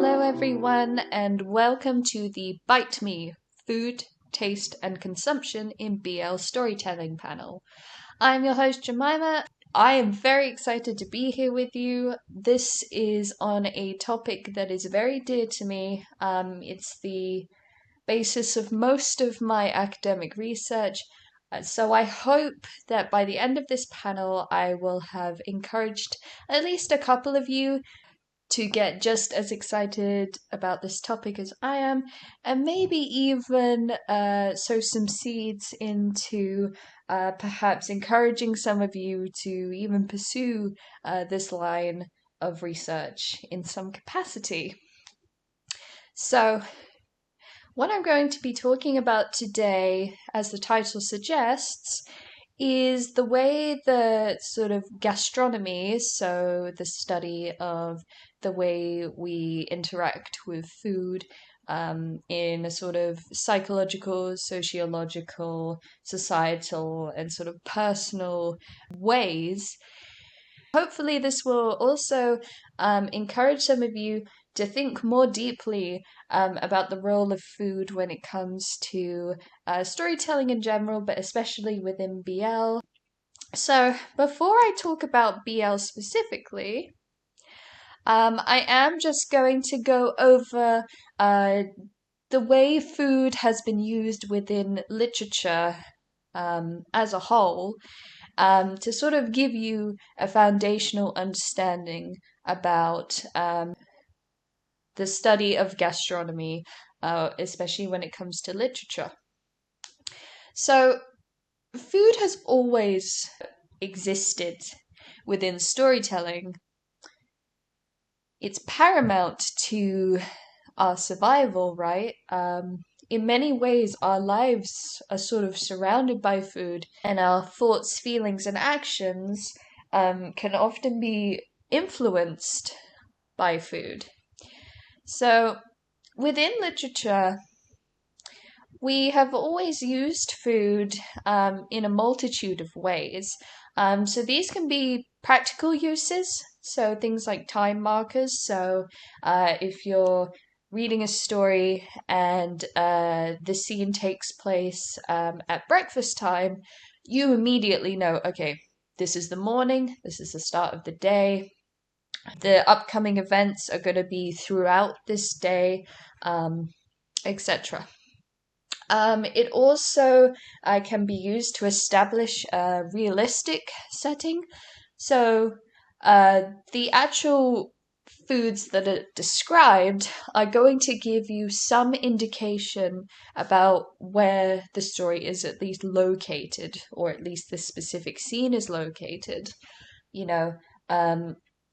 Hello, everyone, and welcome to the Bite Me Food, Taste, and Consumption in BL Storytelling panel. I'm your host, Jemima. I am very excited to be here with you. This is on a topic that is very dear to me. It's the basis of most of my academic research. So I hope that by the end of this panel, I will have encouraged at least a couple of you to get just as excited about this topic as I am, and maybe even sow some seeds into perhaps encouraging some of you to even pursue this line of research in some capacity. So, what I'm going to be talking about today, as the title suggests, is the way that sort of gastronomy, so the study of the way we interact with food in a sort of psychological, sociological, societal, and sort of personal ways. Hopefully, this will also encourage some of you to think more deeply about the role of food when it comes to storytelling in general, but especially within BL. So, before I talk about BL specifically, I am just going to go over the way food has been used within literature as a whole, to sort of give you a foundational understanding about the study of gastronomy, especially when it comes to literature. So, food has always existed within storytelling. It's paramount to our survival, right? In many ways, our lives are sort of surrounded by food, and our thoughts, feelings, and actions can often be influenced by food. So, within literature, we have always used food in a multitude of ways. So these can be practical uses, so things like time markers. So if you're reading a story and the scene takes place at breakfast time, you immediately know, okay, this is the morning, this is the start of the day. The upcoming events are going to be throughout this day, etc. It also can be used to establish a realistic setting. So the actual foods that are described are going to give you some indication about where the story is at least located, or at least this specific scene is located. You know,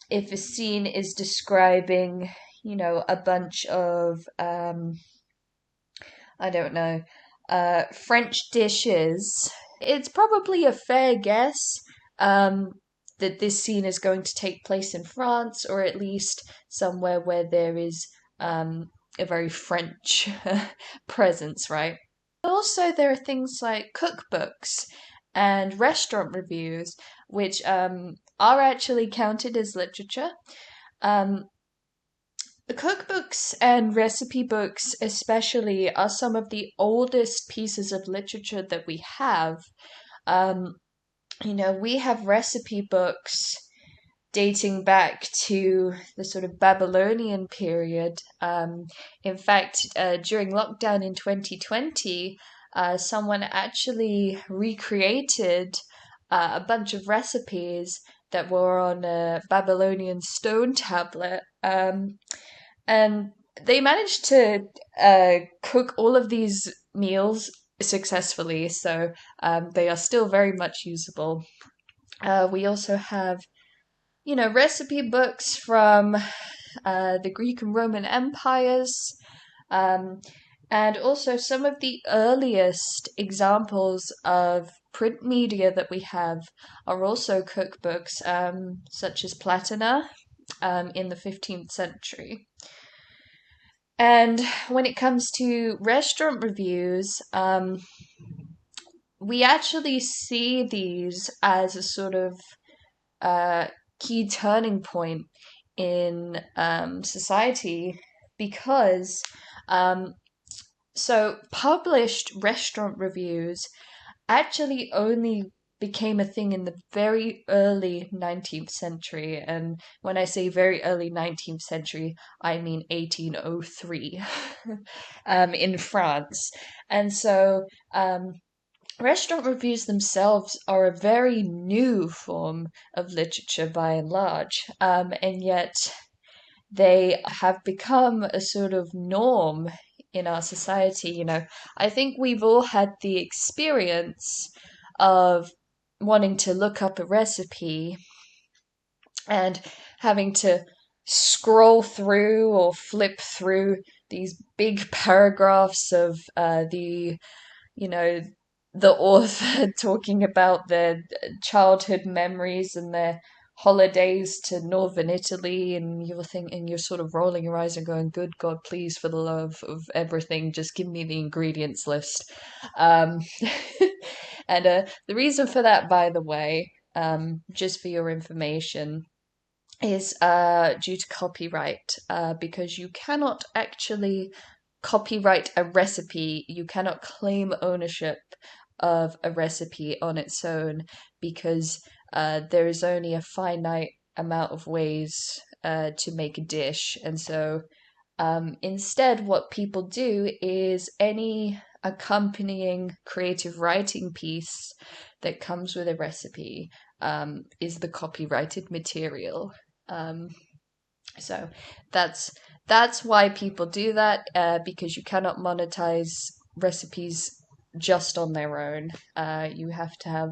if a scene is describing, a bunch of I don't know, French dishes, it's probably a fair guess that this scene is going to take place in France, or at least somewhere where there is a very French presence, right? Also, there are things like cookbooks and restaurant reviews, which are actually counted as literature. The cookbooks and recipe books, especially, are some of the oldest pieces of literature that we have. We have recipe books dating back to the sort of Babylonian period. In fact, during lockdown in 2020, someone actually recreated a bunch of recipes that were on a Babylonian stone tablet. And they managed to cook all of these meals successfully, so they are still very much usable. We also have, recipe books from the Greek and Roman empires, and also some of the earliest examples of print media that we have are also cookbooks, such as Platina in the 15th century. And when it comes to restaurant reviews, we actually see these as a sort of key turning point in society because um, so published restaurant reviews actually only became a thing in the very early 19th century. And when I say very early 19th century, I mean 1803 in France. And so restaurant reviews themselves are a very new form of literature by and large, and yet they have become a sort of norm in our society. I think we've all had the experience of wanting to look up a recipe and having to scroll through or flip through these big paragraphs of you know, the author talking about their childhood memories and their holidays to northern Italy, and you're sort of rolling your eyes and going, "Good God, please, for the love of everything, just give me the ingredients list." Um, and the reason for that, by the way, just for your information, is due to copyright, because you cannot actually copyright a recipe. You cannot claim ownership of a recipe on its own because there is only a finite amount of ways to make a dish. And so instead, what people do is any accompanying creative writing piece that comes with a recipe is the copyrighted material. Um, so that's that's why people do that, because you cannot monetize recipes just on their own. You have to have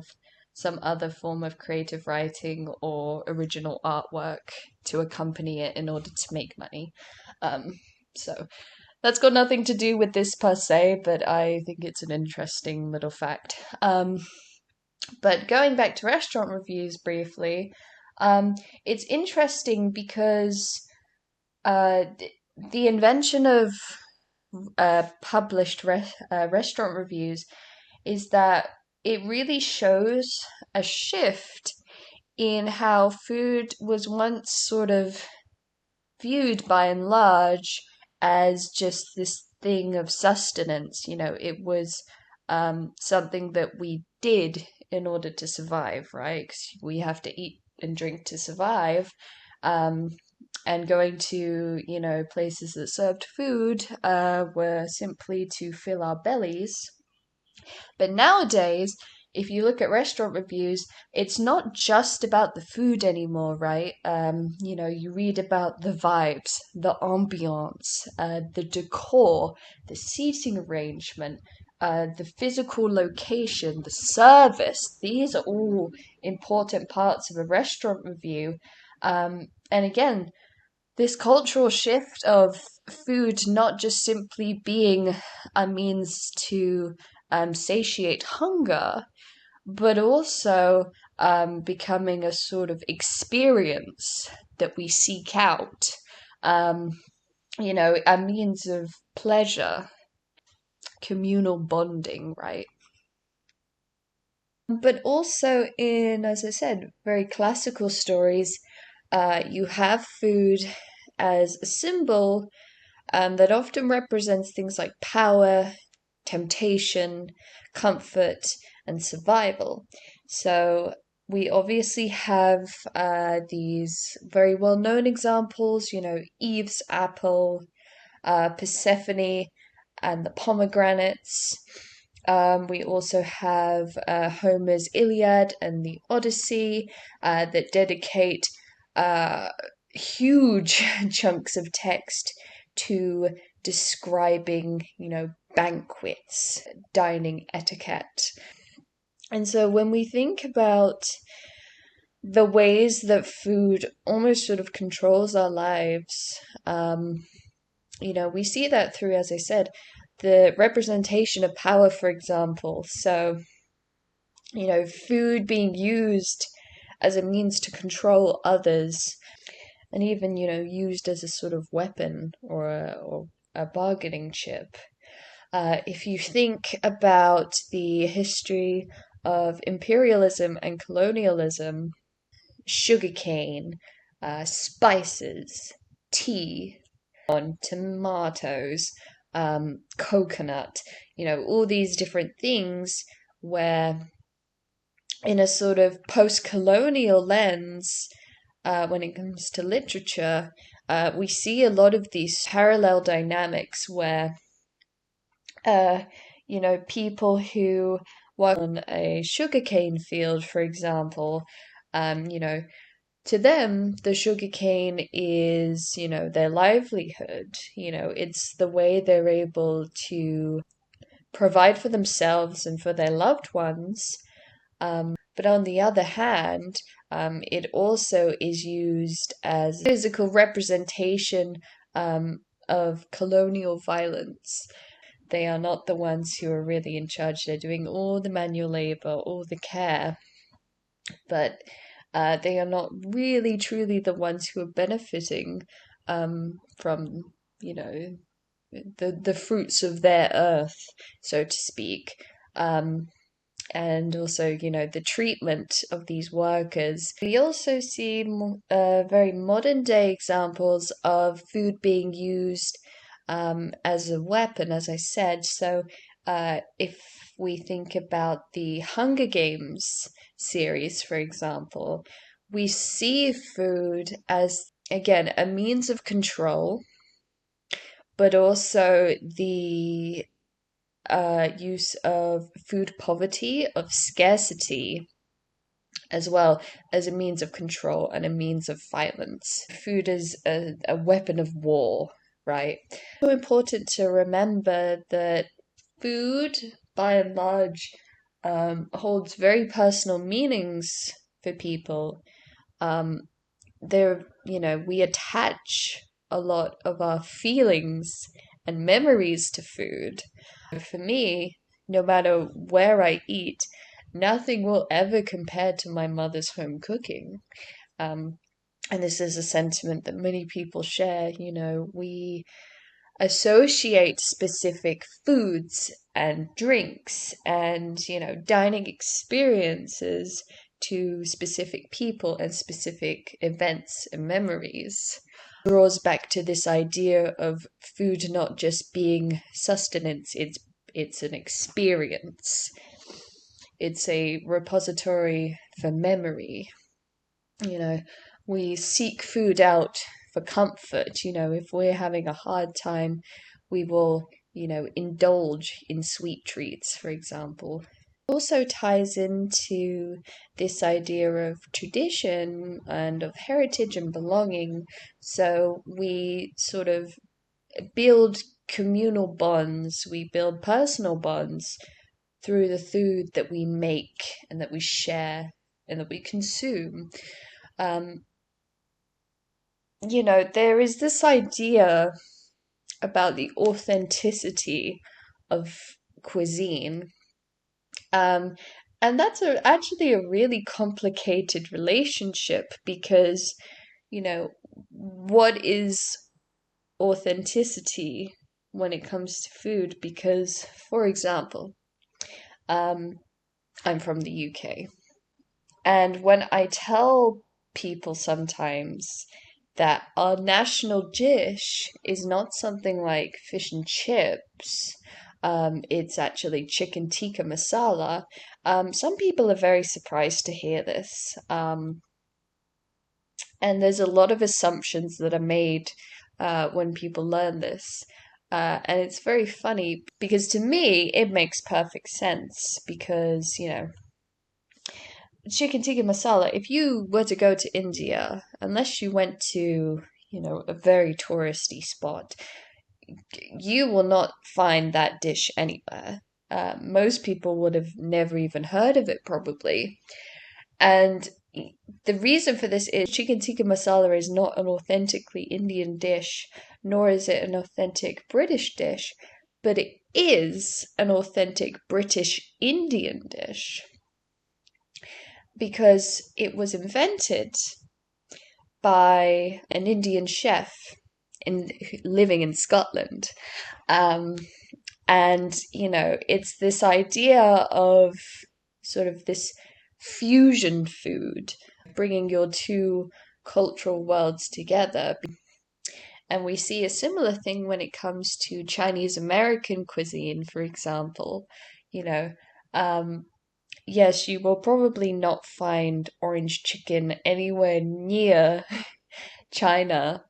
some other form of creative writing or original artwork to accompany it in order to make money. So that's got nothing to do with this per se, but I think it's an interesting little fact. But going back to restaurant reviews briefly, it's interesting because uh, the invention of published restaurant reviews is that it really shows a shift in how food was once sort of viewed by and large as just this thing of sustenance. It was something that we did in order to survive, right? Because we have to eat and drink to survive. Um, and going to, places that served food were simply to fill our bellies. But nowadays, if you look at restaurant reviews, it's not just about the food anymore, right? You read about the vibes, the ambiance, the decor, the seating arrangement, the physical location, the service. These are all important parts of a restaurant review. And again, this cultural shift of food not just simply being a means to satiate hunger, but also becoming a sort of experience that we seek out, um, a means of pleasure, communal bonding, right? But also in, as I said, very classical stories, you have food as a symbol that often represents things like power, temptation, comfort, and survival. So we obviously have these very well known examples, Eve's apple, Persephone, and the pomegranates. We also have Homer's Iliad and the Odyssey that dedicate uh, huge chunks of text to describing, banquets, dining etiquette. And so when we think about the ways that food almost sort of controls our lives, we see that through, as I said, the representation of power, for example. So, food being used as a means to control others, and even, used as a sort of weapon or a bargaining chip. If you think about the history of imperialism and colonialism, sugarcane, spices, tea, on tomatoes, coconut, all these different things where in a sort of post-colonial lens, when it comes to literature, we see a lot of these parallel dynamics where, people who work on a sugarcane field, for example, to them, the sugarcane is, their livelihood. It's the way they're able to provide for themselves and for their loved ones. But on the other hand, it also is used as a physical representation of colonial violence. They are not the ones who are really in charge. They're doing all the manual labor, all the care, but they are not really truly the ones who are benefiting from, the fruits of their earth, so to speak. And also, the treatment of these workers. We also see very modern day examples of food being used as a weapon, as I said. So, if we think about the Hunger Games series, for example, we see food as, again, a means of control, but also the use of food poverty, of scarcity, as well as a means of control and a means of violence. Food is a weapon of war, right? So important to remember that food, by and large, holds very personal meanings for people. We attach a lot of our feelings and memories to food. For me, no matter where I eat, nothing will ever compare to my mother's home cooking. And this is a sentiment that many people share. We associate specific foods and drinks and, dining experiences to specific people and specific events and memories. It draws back to this idea of food not just being sustenance, it's an experience. It's a repository for memory. We seek food out for comfort. If we're having a hard time, we will, indulge in sweet treats, for example. It also ties into this idea of tradition and of heritage and belonging. So we sort of build communal bonds, we build personal bonds through the food that we make and that we share and that we consume. There is this idea about the authenticity of cuisine. And that's actually a really complicated relationship because, what is authenticity when it comes to food? Because, for example, I'm from the UK, and when I tell people sometimes that our national dish is not something like fish and chips, it's actually chicken tikka masala. Some people are very surprised to hear this. And there's a lot of assumptions that are made when people learn this. And it's very funny because to me, it makes perfect sense because, chicken tikka masala, if you were to go to India, unless you went to, a very touristy spot, you will not find that dish anywhere. Most people would have never even heard of it, probably. And the reason for this is chicken tikka masala is not an authentically Indian dish, nor is it an authentic British dish, but it is an authentic British Indian dish because it was invented by an Indian chef living in Scotland. And, it's this idea of sort of this fusion food, bringing your two cultural worlds together. And we see a similar thing when it comes to Chinese American cuisine, for example. You know, um, yes, you will probably not find orange chicken anywhere near China,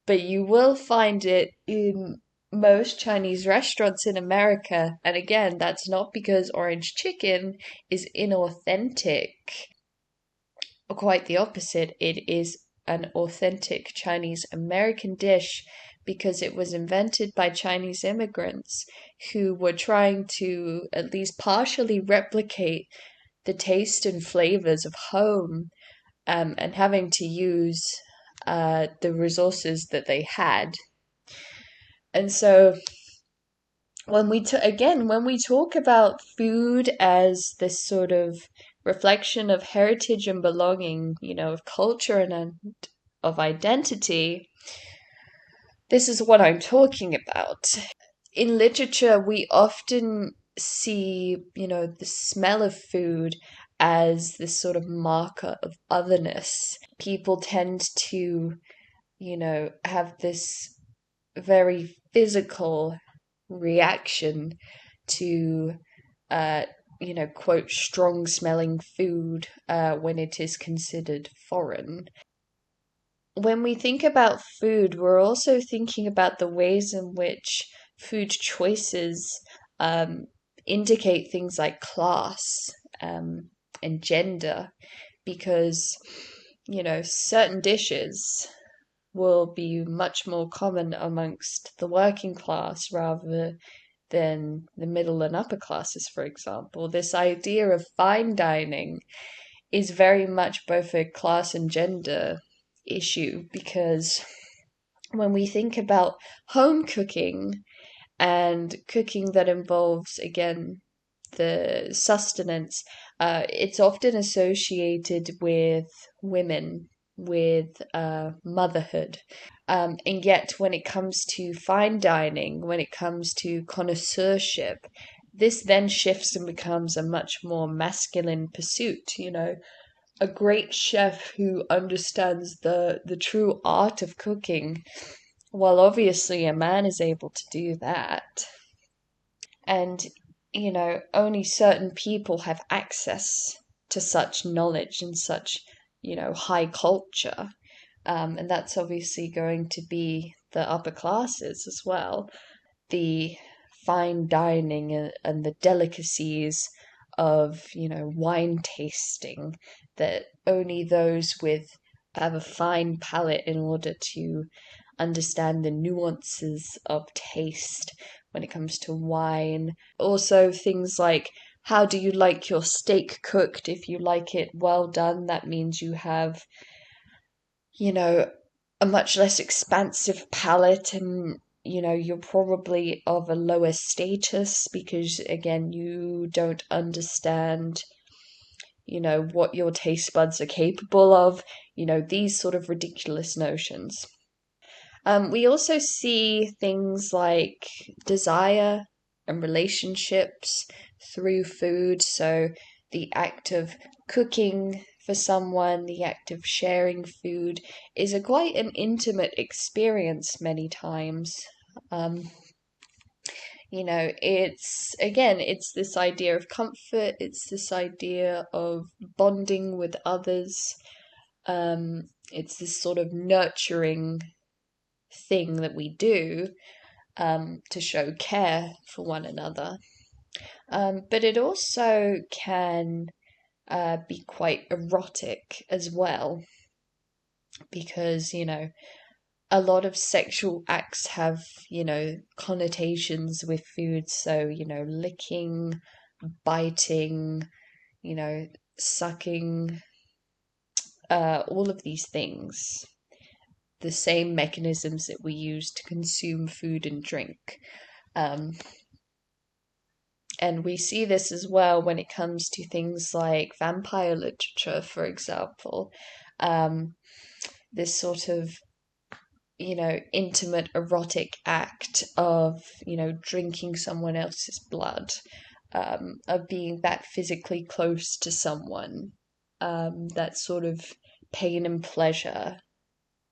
but you will find it in most Chinese restaurants in America. And again, that's not because orange chicken is inauthentic. Quite the opposite. It is an authentic Chinese American dish because it was invented by Chinese immigrants who were trying to at least partially replicate the taste and flavors of home, and having to use the resources that they had. And so when we talk about food as this sort of reflection of heritage and belonging, of culture and of identity, this is what I'm talking about. In literature, we often see, the smell of food as this sort of marker of otherness. People tend to, have this very physical reaction to, uh, quote, strong smelling food when it is considered foreign. When we think about food, we're also thinking about the ways in which food choices um, indicate things like class and gender, because, certain dishes will be much more common amongst the working class rather than the middle and upper classes, for example. This idea of fine dining is very much both a class and gender issue, because when we think about home cooking and cooking that involves, again, the sustenance, it's often associated with women, with motherhood. And yet, when it comes to fine dining, when it comes to connoisseurship, this then shifts and becomes a much more masculine pursuit. A great chef who understands the true art of cooking, well, obviously a man is able to do that. And, only certain people have access to such knowledge and such, high culture. And that's obviously going to be the upper classes as well. The fine dining and the delicacies of, wine tasting that only those with have a fine palate in order to understand the nuances of taste when it comes to wine. Also, things like, how do you like your steak cooked? If you like it well done, that means you have, a much less expansive palate, and you're probably of a lower status because, again, you don't understand, what your taste buds are capable of, these sort of ridiculous notions. We also see things like desire and relationships through food. So the act of cooking for someone, the act of sharing food is a quite an intimate experience many times. Um, it's this idea of comfort, it's this idea of bonding with others. It's this sort of nurturing thing that we do to show care for one another. But it also can be quite erotic as well, because, a lot of sexual acts have, connotations with food. So, licking, biting, sucking, all of these things, the same mechanisms that we use to consume food and drink. Um, and we see this as well when it comes to things like vampire literature, for example. Um, this sort of, intimate erotic act of, drinking someone else's blood, of being that physically close to someone, that sort of pain and pleasure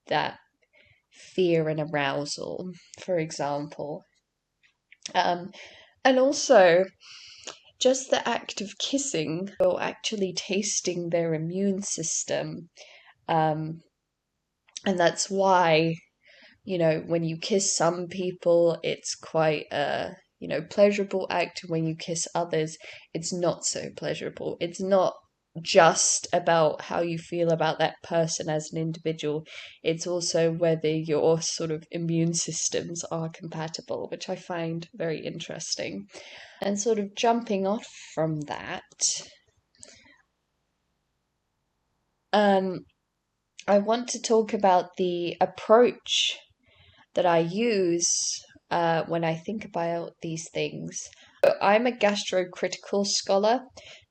that fear and arousal, for example. Um, and also, just the act of kissing or actually tasting their immune system. Um, and that's why, when you kiss some people, it's quite a, pleasurable act. When you kiss others, it's not so pleasurable. It's not just about how you feel about that person as an individual. It's also whether your sort of immune systems are compatible, which I find very interesting. And sort of jumping off from that, um, I want to talk about the approach that I use when I think about these things. I'm a gastrocritical scholar.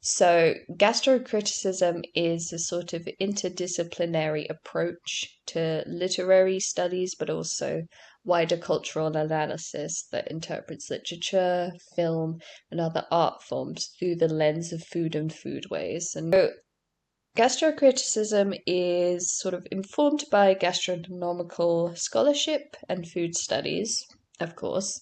So, gastrocriticism is a sort of interdisciplinary approach to literary studies, but also wider cultural analysis that interprets literature, film, and other art forms through the lens of food and foodways. And so, gastrocriticism is sort of informed by gastronomical scholarship and food studies, of course,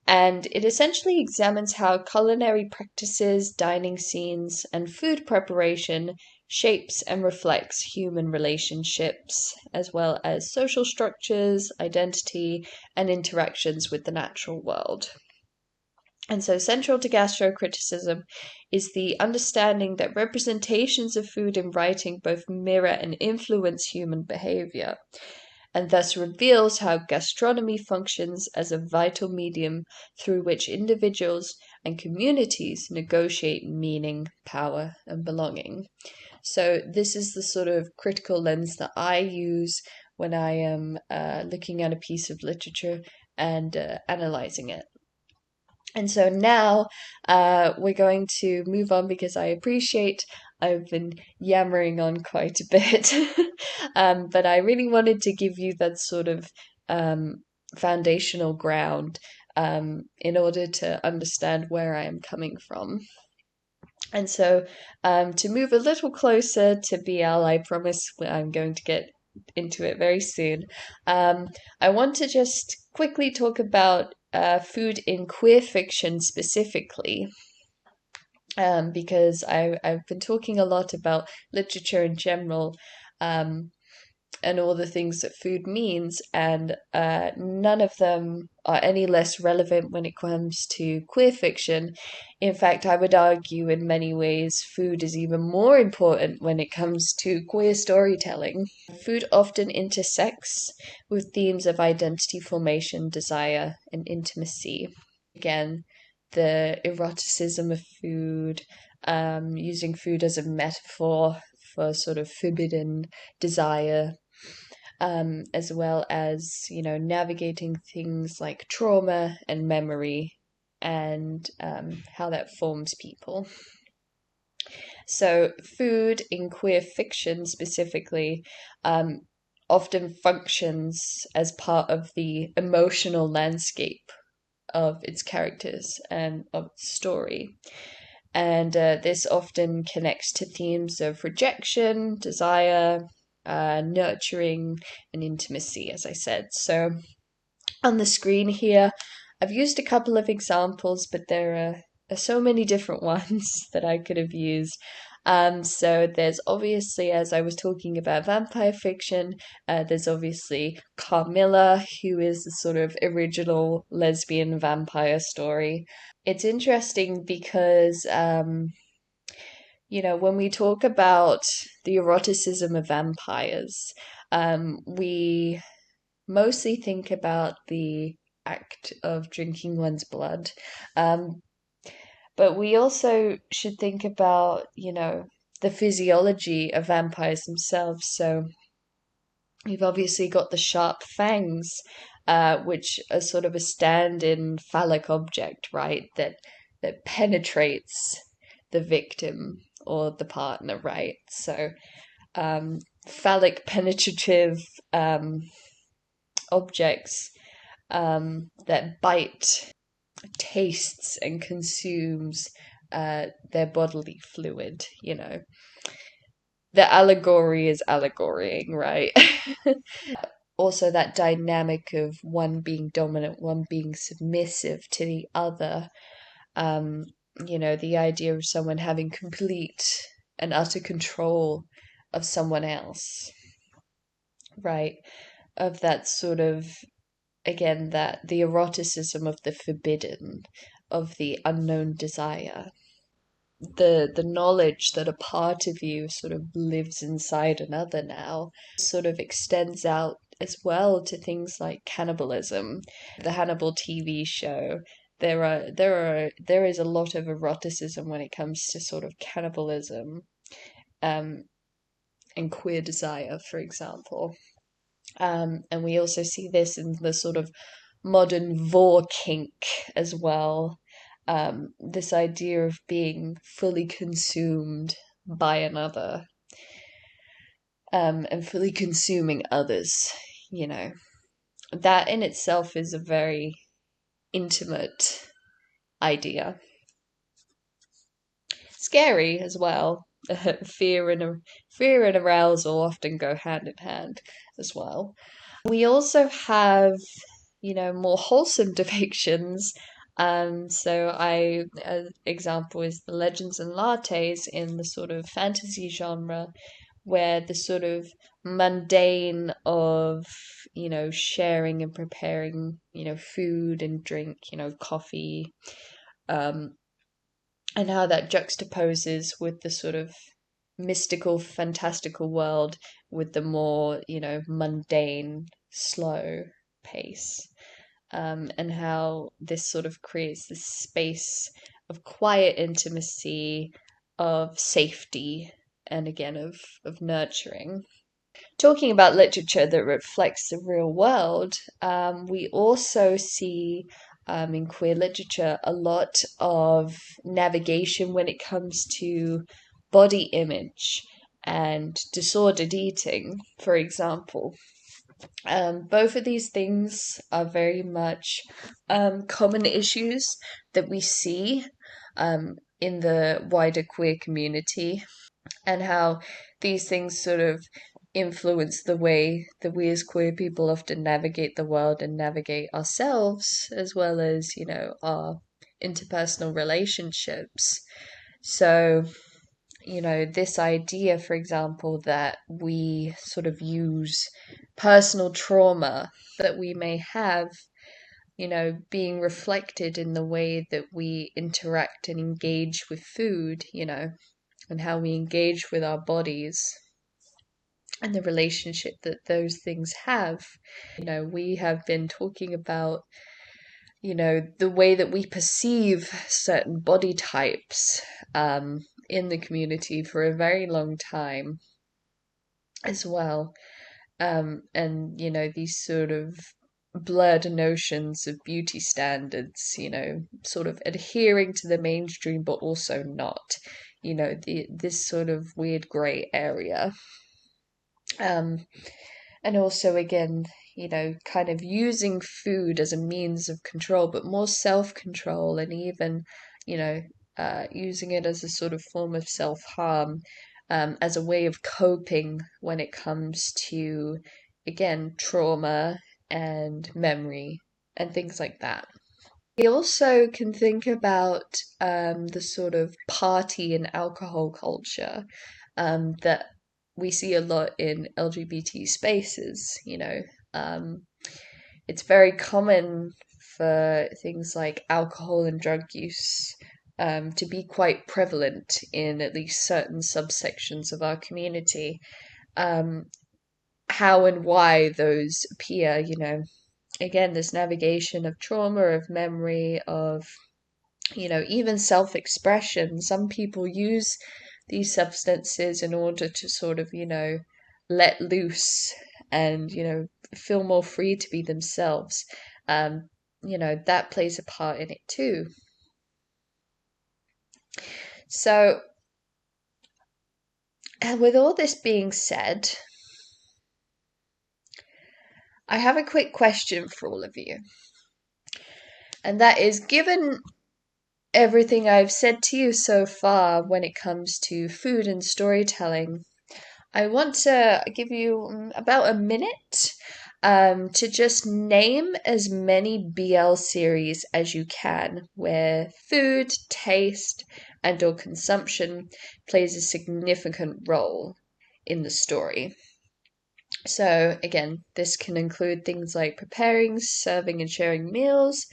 and it essentially examines how culinary practices, dining scenes, and food preparation shapes and reflects human relationships, as well as social structures, identity, and interactions with the natural world. And so, central to gastrocriticism is the understanding that representations of food in writing both mirror and influence human behavior, and thus reveals how gastronomy functions as a vital medium through which individuals and communities negotiate meaning, power, and belonging. So, this is the sort of critical lens that I use when I am looking at a piece of literature and analyzing it. And so now we're going to move on because I appreciate I've been yammering on quite a bit. But I really wanted to give you that sort of foundational ground in order to understand where I am coming from. And so to move a little closer to BL, I promise I'm going to get into it very soon. I want to just quickly talk about food in queer fiction specifically, because I've been talking a lot about literature in general, and all the things that food means, and none of them are any less relevant when it comes to queer fiction. In fact, I would argue in many ways food is even more important when it comes to queer storytelling. Food often intersects with themes of identity formation, desire, and intimacy. Again, the eroticism of food, using food as a metaphor for sort of forbidden desire, as well as, navigating things like trauma and memory and how that forms people. So, food in queer fiction specifically often functions as part of the emotional landscape of its characters and of its story. And this often connects to themes of rejection, desire, nurturing, and intimacy, as I said. So on the screen here, I've used a couple of examples, but there are so many different ones that I could have used. So there's obviously, as I was talking about vampire fiction, there's obviously Carmilla, who is the sort of original lesbian vampire story. It's interesting because, when we talk about the eroticism of vampires, we mostly think about the act of drinking one's blood. But we also should think about, the physiology of vampires themselves. So you've obviously got the sharp fangs, which are sort of a stand-in phallic object, right? That penetrates the victim or the partner, right? So phallic penetrative objects that bite, tastes, and consumes their bodily fluid, The allegory is allegorying, right? also that dynamic of one being dominant, one being submissive to the other. Um, the idea of someone having complete and utter control of someone else, right? Of that sort of, again, that the eroticism of the forbidden, of the unknown desire, the knowledge that a part of you sort of lives inside another now sort of extends out as well to things like cannibalism. The Hannibal TV show, there is a lot of eroticism when it comes to sort of cannibalism, um, and queer desire, for example. And we also see this in the sort of modern vor kink as well. This idea of being fully consumed by another, and fully consuming others, you know. That in itself is a very intimate idea. Scary as well. Fear and arousal often go hand in hand as well. We also have, more wholesome depictions. An example is the Legends and Lattes in the sort of fantasy genre, where the sort of mundane of, sharing and preparing, food and drink, coffee, um, and how that juxtaposes with the sort of mystical, fantastical world with the more, mundane, slow pace. And how this sort of creates this space of quiet intimacy, of safety, and again, of nurturing. Talking about literature that reflects the real world, we also see, in queer literature, a lot of navigation when it comes to body image and disordered eating, for example. Both of these things are very much common issues that we see in the wider queer community, and how these things sort of influence the way that we as queer people often navigate the world and navigate ourselves, as well as, our interpersonal relationships. So, this idea, for example, that we sort of use personal trauma that we may have, being reflected in the way that we interact and engage with food, and how we engage with our bodies and the relationship that those things have. We have been talking about, the way that we perceive certain body types in the community for a very long time as well. And, these sort of blurred notions of beauty standards, sort of adhering to the mainstream, but also not, this sort of weird gray area. And also, again, kind of using food as a means of control, but more self-control, and even, using it as a sort of form of self-harm, as a way of coping when it comes to, again, trauma and memory and things like that. We also can think about the sort of party and alcohol culture that we see a lot in LGBT spaces. It's very common for things like alcohol and drug use to be quite prevalent in at least certain subsections of our community. How and why those appear, again, this navigation of trauma, of memory, of, even self-expression. Some people use these substances in order to sort of, let loose and, feel more free to be themselves. That plays a part in it too. So, with all this being said, I have a quick question for all of you. And that is, given everything I've said to you so far when it comes to food and storytelling, I want to give you about a minute to just name as many BL series as you can where food, taste, and or consumption plays a significant role in the story. So again, this can include things like preparing, serving, and sharing meals,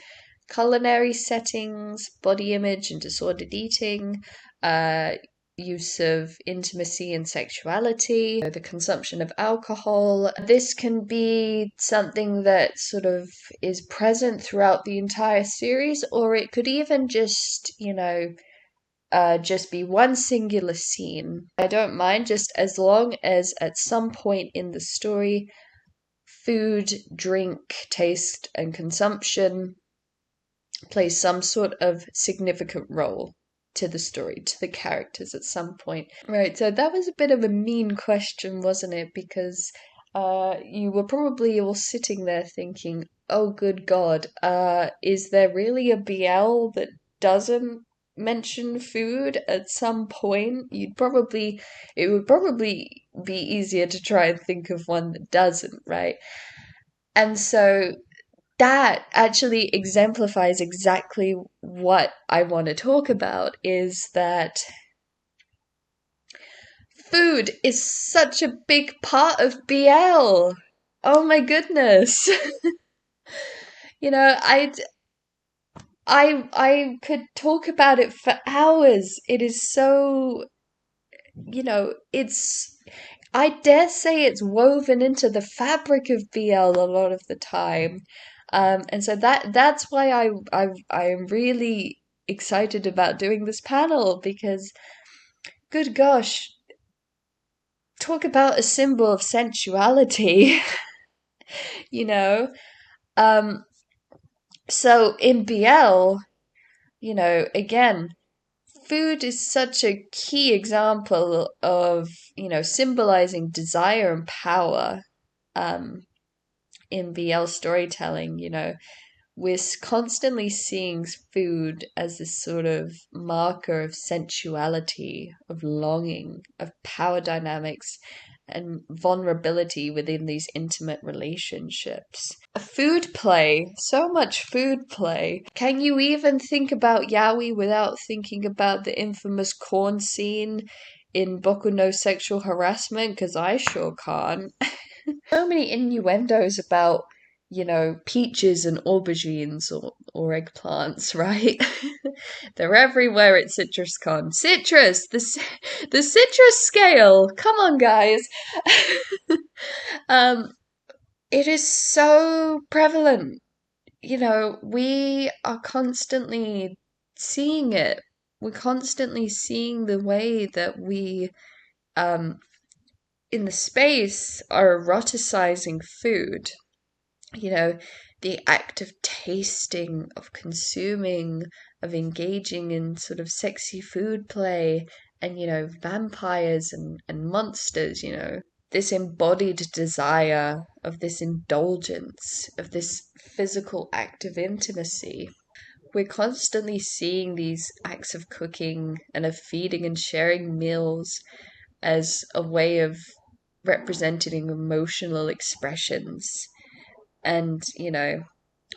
culinary settings, body image and disordered eating, uh, use of intimacy and sexuality, the consumption of alcohol. This can be something that sort of is present throughout the entire series, or it could even just be one singular scene. I don't mind, just as long as at some point in the story, food, drink, taste, and consumption play some sort of significant role to the story, to the characters at some point. Right, so that was a bit of a mean question, wasn't it? Because you were probably all sitting there thinking, oh, good God, is there really a BL that doesn't mention food at some point? It would probably be easier to try and think of one that doesn't, right? And so that actually exemplifies exactly what I want to talk about, is that food is such a big part of BL. Oh my goodness. You know, I could talk about it for hours. It is so, it's I dare say it's woven into the fabric of BL a lot of the time. And so that's why I am really excited about doing this panel, because good gosh, talk about a symbol of sensuality, you know. Um, so in BL, again, food is such a key example of, symbolizing desire and power. Um, in BL storytelling, we're constantly seeing food as this sort of marker of sensuality, of longing, of power dynamics, and vulnerability within these intimate relationships. A food play, so much food play. Can you even think about yaoi without thinking about the infamous corn scene in Boku no Sexual Harassment? Because I sure can't. So many innuendos about, peaches and aubergines or eggplants, right? They're everywhere at CitrusCon. Citrus, the citrus scale. Come on, guys. um, it is so prevalent. We are constantly seeing it. We're constantly seeing the way that we, um, in the space, are eroticizing food. The act of tasting, of consuming, of engaging in sort of sexy food play, and, vampires and monsters, this embodied desire of this indulgence, of this physical act of intimacy. We're constantly seeing these acts of cooking and of feeding and sharing meals as a way of representing emotional expressions and,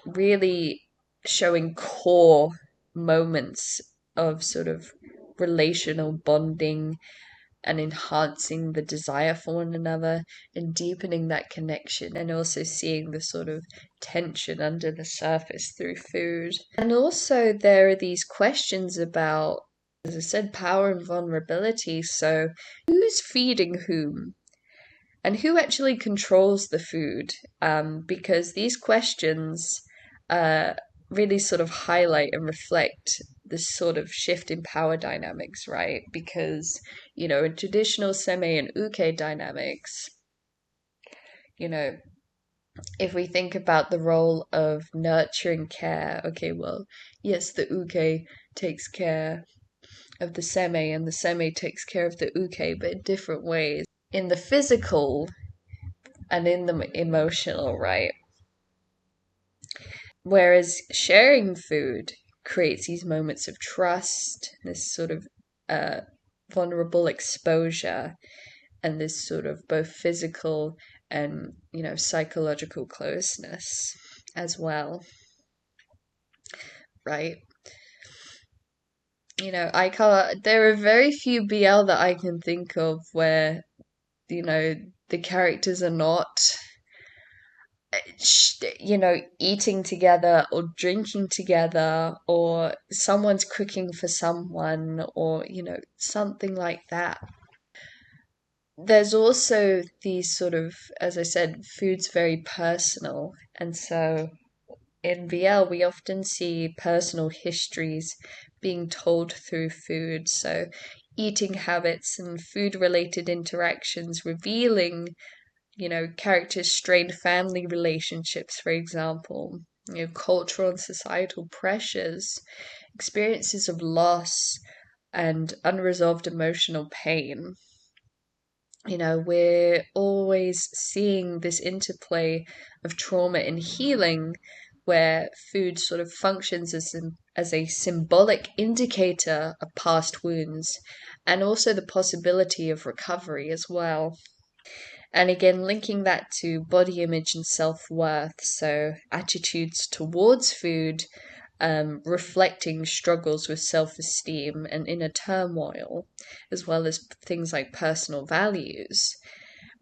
really showing core moments of sort of relational bonding and enhancing the desire for one another and deepening that connection, and also seeing the sort of tension under the surface through food. And also there are these questions about, as I said, power and vulnerability. So who's feeding whom? And who actually controls the food? Because these questions uh, really sort of highlight and reflect this sort of shift in power dynamics, right? Because, in traditional seme and uke dynamics, you know, if we think about the role of nurturing care, okay, well, yes, the uke takes care of the seme and the seme takes care of the uke, but in different ways. In the physical, and in the emotional, right? Whereas sharing food creates these moments of trust, this sort of uh, vulnerable exposure, and this sort of both physical and, psychological closeness as well, right? There are very few BL that I can think of where, the characters are not, eating together or drinking together, or someone's cooking for someone, or, something like that. There's also these sort of, as I said, food's very personal. And so in BL, we often see personal histories being told through food. So eating habits and food related interactions revealing, characters' strained family relationships, for example, cultural and societal pressures, experiences of loss, and unresolved emotional pain. We're always seeing this interplay of trauma and healing where food sort of functions as a symbolic indicator of past wounds and also the possibility of recovery as well. And again, linking that to body image and self-worth, so attitudes towards food, reflecting struggles with self-esteem and inner turmoil, as well as things like personal values.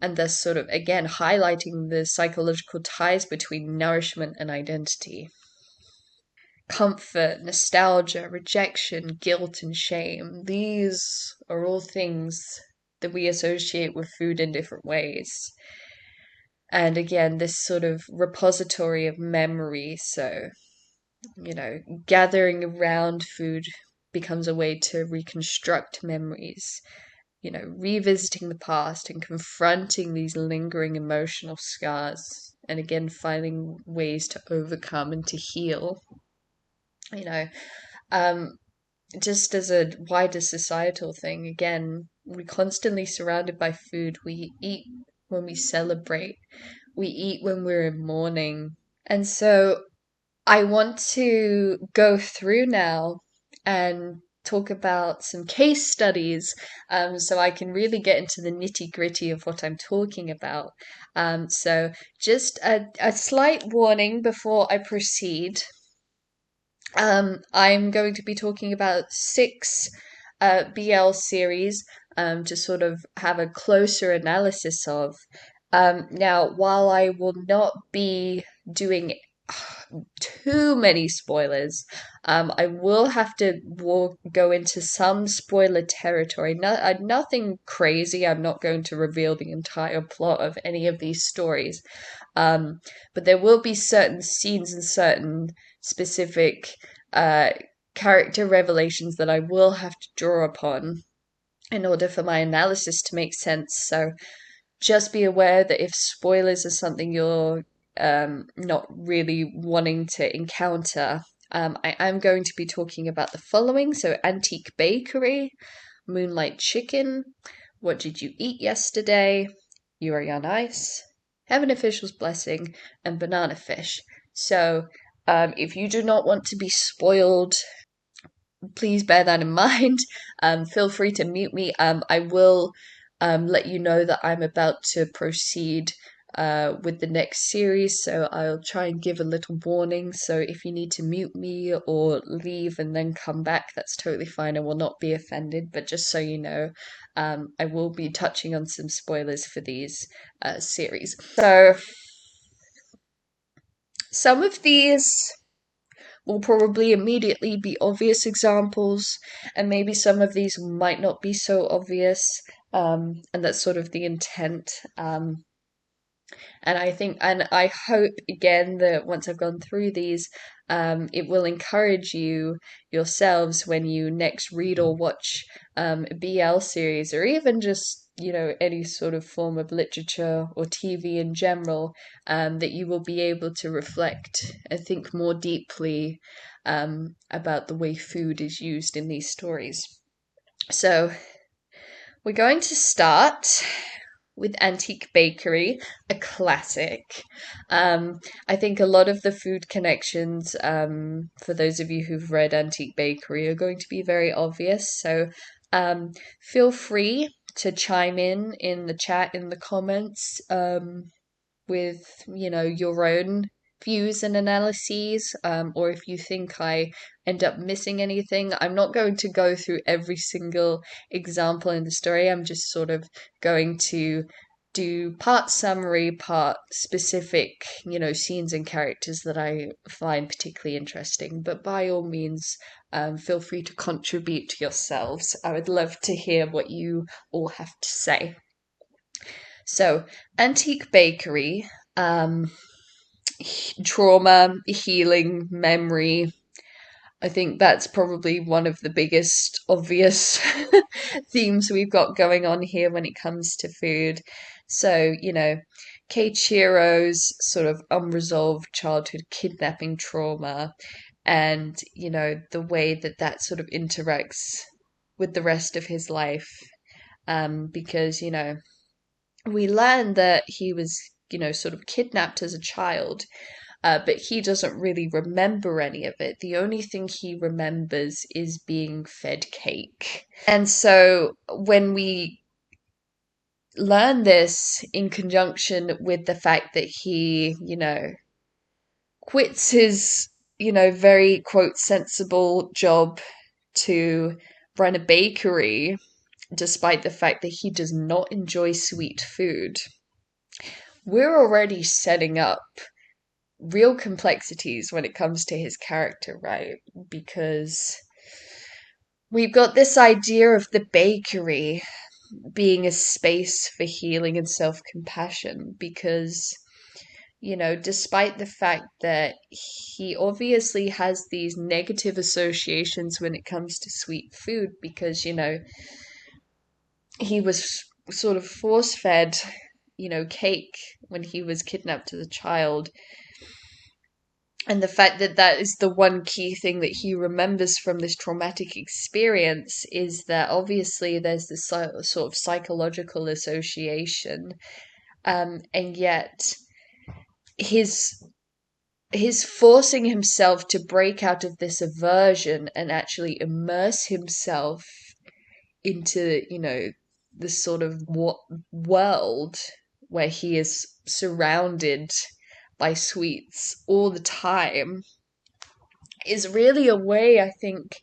And thus, sort of, again, highlighting the psychological ties between nourishment and identity. Comfort, nostalgia, rejection, guilt, and shame. These are all things that we associate with food in different ways. And again, this sort of repository of memory. So, gathering around food becomes a way to reconstruct memories, revisiting the past and confronting these lingering emotional scars. And again, finding ways to overcome and to heal. You know, um, just as a wider societal thing, again, we're constantly surrounded by food. We eat when we celebrate, we eat when we're in mourning. And so I want to go through now and talk about some case studies so I can really get into the nitty gritty of what I'm talking about. So, just a slight warning before I proceed. I'm going to be talking about six BL series to sort of have a closer analysis of. Now, while I will not be doing too many spoilers, I will have to go into some spoiler territory. Nothing crazy. I'm not going to reveal the entire plot of any of these stories. But there will be certain scenes and certain specific character revelations that I will have to draw upon in order for my analysis to make sense. So just be aware that if spoilers are something you're not really wanting to encounter, I am going to be talking about the following. So, Antique Bakery, Moonlight Chicken, What Did You Eat Yesterday, Yuri on Ice, Heaven Official's Blessing, and Banana Fish. So, if you do not want to be spoiled, please bear that in mind. Feel free to mute me. I will let you know that I'm about to proceed with the next series, so I'll try and give a little warning. So if you need to mute me or leave and then come back, that's totally fine. I will not be offended, but just so you know, I will be touching on some spoilers for these series. So some of these will probably immediately be obvious examples, and maybe some of these might not be so obvious, and that's sort of the intent. And I hope again that once I've gone through these, it will encourage you yourselves when you next read or watch a BL series, or even just any sort of form of literature or TV in general, that you will be able to reflect and think more deeply about the way food is used in these stories. So we're going to start with Antique Bakery, a classic. I think a lot of the food connections, for those of you who've read Antique Bakery, are going to be very obvious. So feel free to chime in the chat, in the comments, with, your own views and analyses, or if you think I end up missing anything. I'm not going to go through every single example in the story. I'm just sort of going to do part summary, part specific, scenes and characters that I find particularly interesting. But by all means, feel free to contribute yourselves. I would love to hear what you all have to say. So, antique bakery, trauma, healing, memory. I think that's probably one of the biggest obvious themes we've got going on here when it comes to food. So, Keiichiro's sort of unresolved childhood kidnapping trauma, and, the way that that sort of interacts with the rest of his life. Because, we learn that he was, sort of kidnapped as a child, but he doesn't really remember any of it. The only thing he remembers is being fed cake. And so when we learn this in conjunction with the fact that he, quits his, very, quote, sensible job to run a bakery, despite the fact that he does not enjoy sweet food, we're already setting up real complexities when it comes to his character, right? Because we've got this idea of the bakery being a space for healing and self-compassion because, despite the fact that he obviously has these negative associations when it comes to sweet food because, he was sort of force-fed, cake when he was kidnapped as a child. And the fact that that is the one key thing that he remembers from this traumatic experience is that obviously there's this sort of psychological association, and yet his forcing himself to break out of this aversion and actually immerse himself into, this sort of world where he is surrounded by sweets all the time is really a way, I think,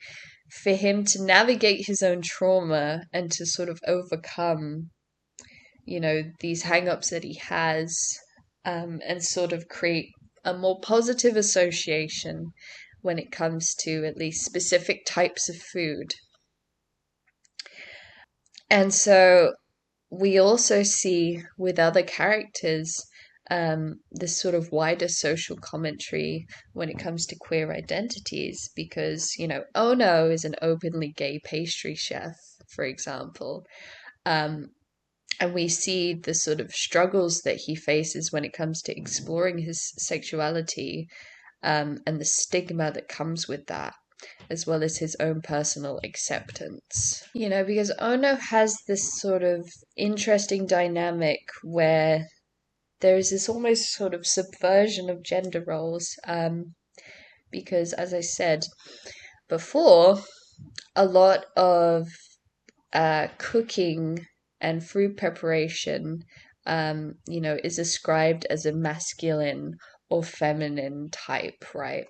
for him to navigate his own trauma and to sort of overcome, these hang-ups that he has, and sort of create a more positive association when it comes to at least specific types of food. And so we also see with other characters this sort of wider social commentary when it comes to queer identities because, Ono is an openly gay pastry chef, for example. And we see the sort of struggles that he faces when it comes to exploring his sexuality, and the stigma that comes with that, as well as his own personal acceptance. Because Ono has this sort of interesting dynamic where there's this almost sort of subversion of gender roles, because, as I said before, a lot of cooking and food preparation, is ascribed as a masculine or feminine type, right?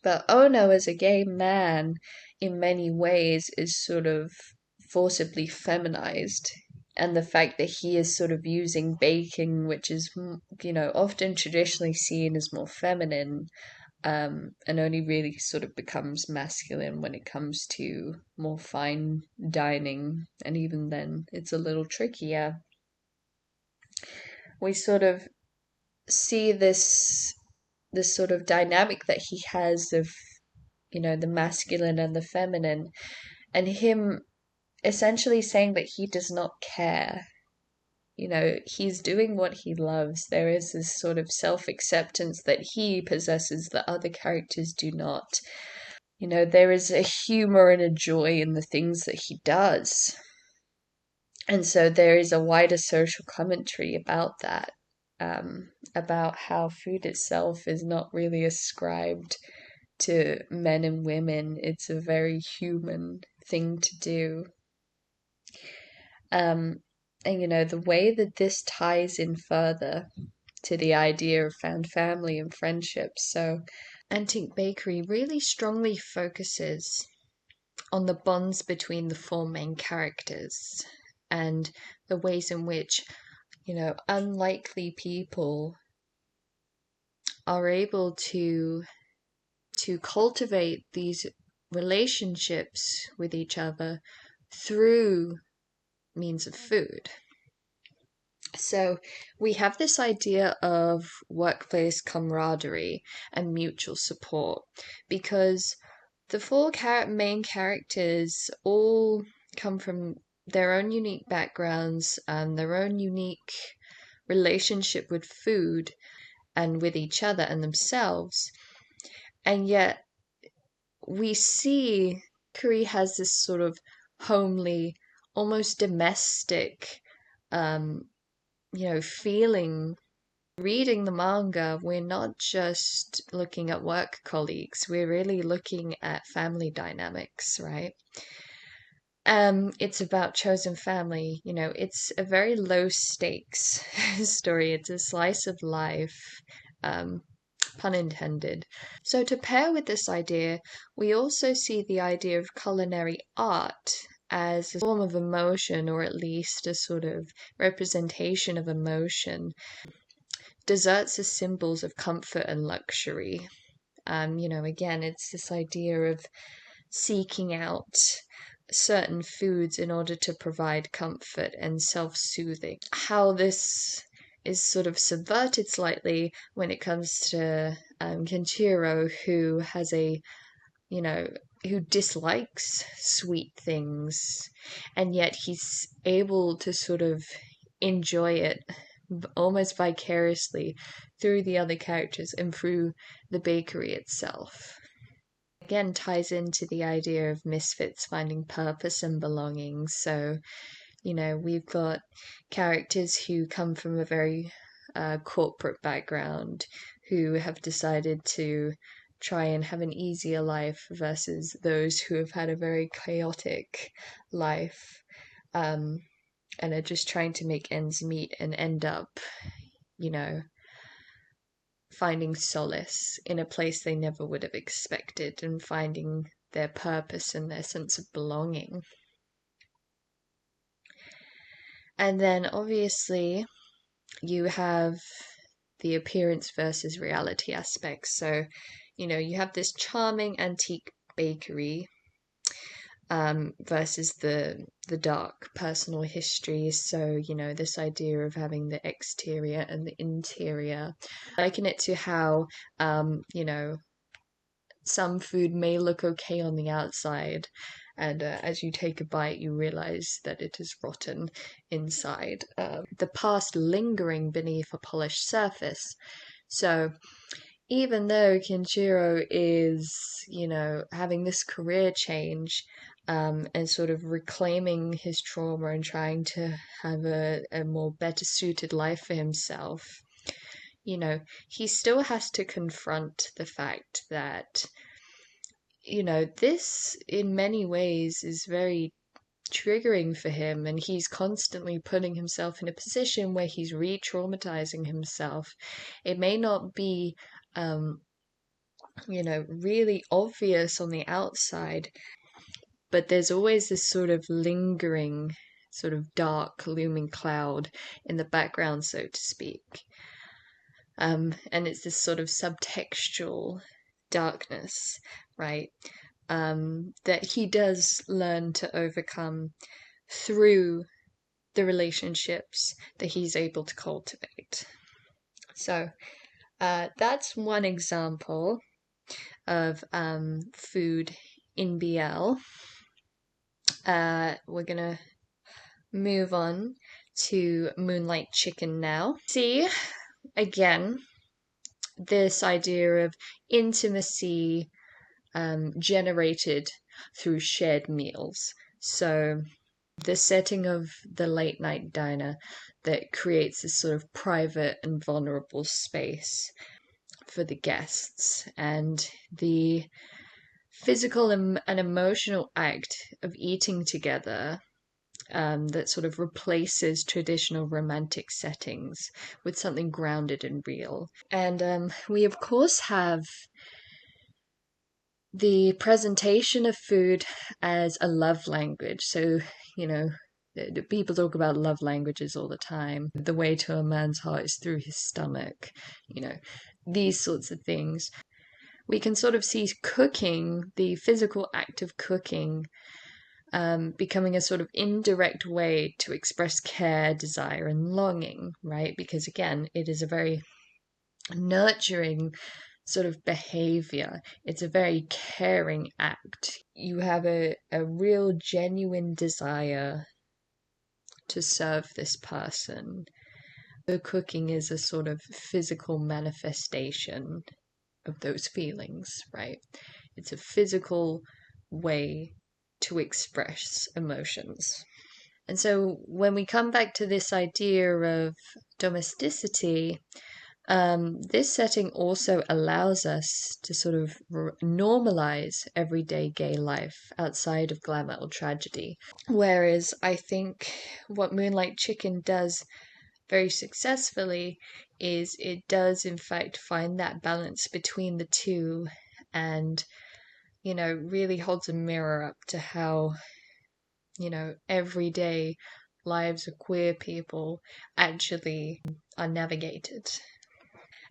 But Ono, as a gay man, in many ways, is sort of forcibly feminized. And the fact that he is sort of using baking, which is, often traditionally seen as more feminine, and only really sort of becomes masculine when it comes to more fine dining. And even then, it's a little trickier. We sort of see this sort of dynamic that he has of, the masculine and the feminine, and him essentially saying that he does not care. He's doing what he loves. There is this sort of self-acceptance that he possesses that other characters do not. There is a humor and a joy in the things that he does. And so there is a wider social commentary about that, about how food itself is not really ascribed to men and women. It's a very human thing to do. And the way that this ties in further to the idea of found family and friendships. So, Antique Bakery really strongly focuses on the bonds between the four main characters and the ways in which, unlikely people are able to cultivate these relationships with each other through means of food. So we have this idea of workplace camaraderie and mutual support because the four main characters all come from their own unique backgrounds and their own unique relationship with food and with each other and themselves. And yet we see Kuri has this sort of homely, almost domestic, um, feeling. Reading the manga, we're not just looking at work colleagues, we're really looking at family dynamics, right? It's about chosen family, it's a very low stakes story. It's a slice of life, pun intended. So to pair with this idea, we also see the idea of culinary art as a form of emotion, or at least a sort of representation of emotion. Desserts as symbols of comfort and luxury. Again, it's this idea of seeking out certain foods in order to provide comfort and self-soothing. How this is sort of subverted slightly when it comes to Kenshiro, who has who dislikes sweet things, and yet he's able to sort of enjoy it almost vicariously through the other characters and through the bakery itself. Again, ties into the idea of misfits finding purpose and belonging. So, we've got characters who come from a very corporate background who have decided to try and have an easier life versus those who have had a very chaotic life. And are just trying to make ends meet and end up, finding solace in a place they never would have expected and finding their purpose and their sense of belonging. And then obviously you have the appearance versus reality aspects. So, you have this charming antique bakery versus the dark personal history. So, this idea of having the exterior and the interior. I liken it to how, some food may look okay on the outside, and as you take a bite, you realize that it is rotten inside. The past lingering beneath a polished surface. So, even though Kenshiro is, having this career change, and sort of reclaiming his trauma and trying to have a more better suited life for himself, he still has to confront the fact that, this in many ways is very triggering for him, and he's constantly putting himself in a position where he's re-traumatizing himself. It may not be really obvious on the outside, but there's always this sort of lingering, sort of dark, looming cloud in the background, so to speak. And it's this sort of subtextual darkness, right? That he does learn to overcome through the relationships that he's able to cultivate. So, that's one example of food in BL. We're gonna move on to Moonlight Chicken now. See, again, this idea of intimacy generated through shared meals. So the setting of the late night diner that creates this sort of private and vulnerable space for the guests, and the physical and emotional act of eating together that sort of replaces traditional romantic settings with something grounded and real. And we, of course, have the presentation of food as a love language. So, you know, people talk about love languages all the time. The way to a man's heart is through his stomach, these sorts of things. We can sort of see cooking, the physical act of cooking, becoming a sort of indirect way to express care, desire, and longing, right? Because again, it is a very nurturing sort of behavior. It's a very caring act. You have a real genuine desire to serve this person. The cooking is a sort of physical manifestation of those feelings, right? It's a physical way to express emotions. And so when we come back to this idea of domesticity, this setting also allows us to sort of normalize everyday gay life outside of glamour or tragedy. Whereas I think what Moonlight Chicken does very successfully is it does in fact find that balance between the two, and really holds a mirror up to how everyday lives of queer people actually are navigated.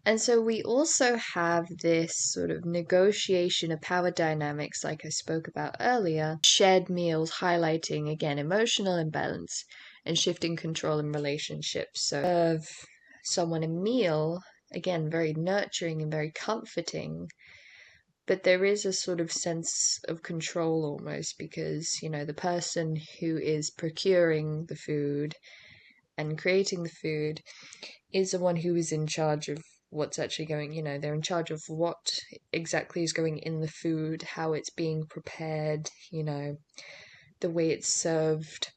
And so we also have this sort of negotiation of power dynamics, like I spoke about earlier, shared meals highlighting, again, emotional imbalance and shifting control in relationships. So, of someone a meal, again, very nurturing and very comforting, but there is a sort of sense of control almost because, the person who is procuring the food and creating the food is the one who is in charge of what's actually going, they're in charge of what exactly is going in the food, how it's being prepared, the way it's served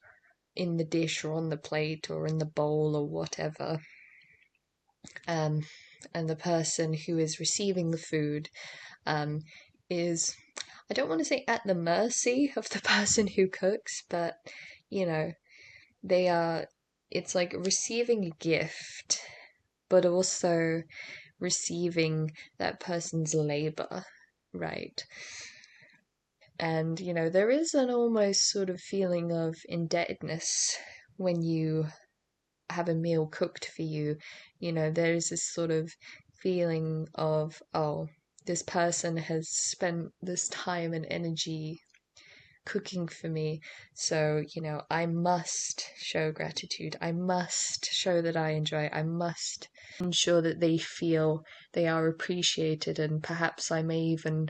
in the dish or on the plate or in the bowl or whatever. And the person who is receiving the food is, I don't want to say at the mercy of the person who cooks, but, they are, it's like receiving a gift, but also receiving that person's labor, right? And, there is an almost sort of feeling of indebtedness when you have a meal cooked for you. There is this sort of feeling of, oh, this person has spent this time and energy cooking for me, so I must show gratitude, I must show that I enjoy it, I must ensure that they feel they are appreciated, and perhaps I may even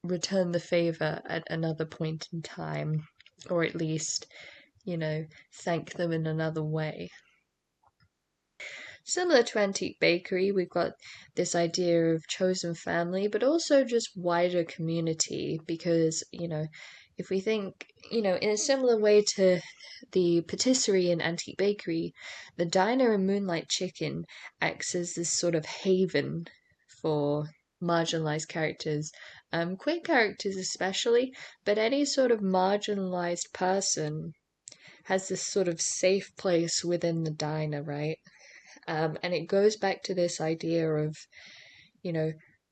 return the favor at another point in time, or at least thank them in another way. Similar to Antique Bakery, we've got this idea of chosen family, but also just wider community, because, if we think, in a similar way to the patisserie in Antique Bakery, the diner in Moonlight Chicken acts as this sort of haven for marginalized characters, queer characters especially, but any sort of marginalized person has this sort of safe place within the diner, right? And it goes back to this idea of,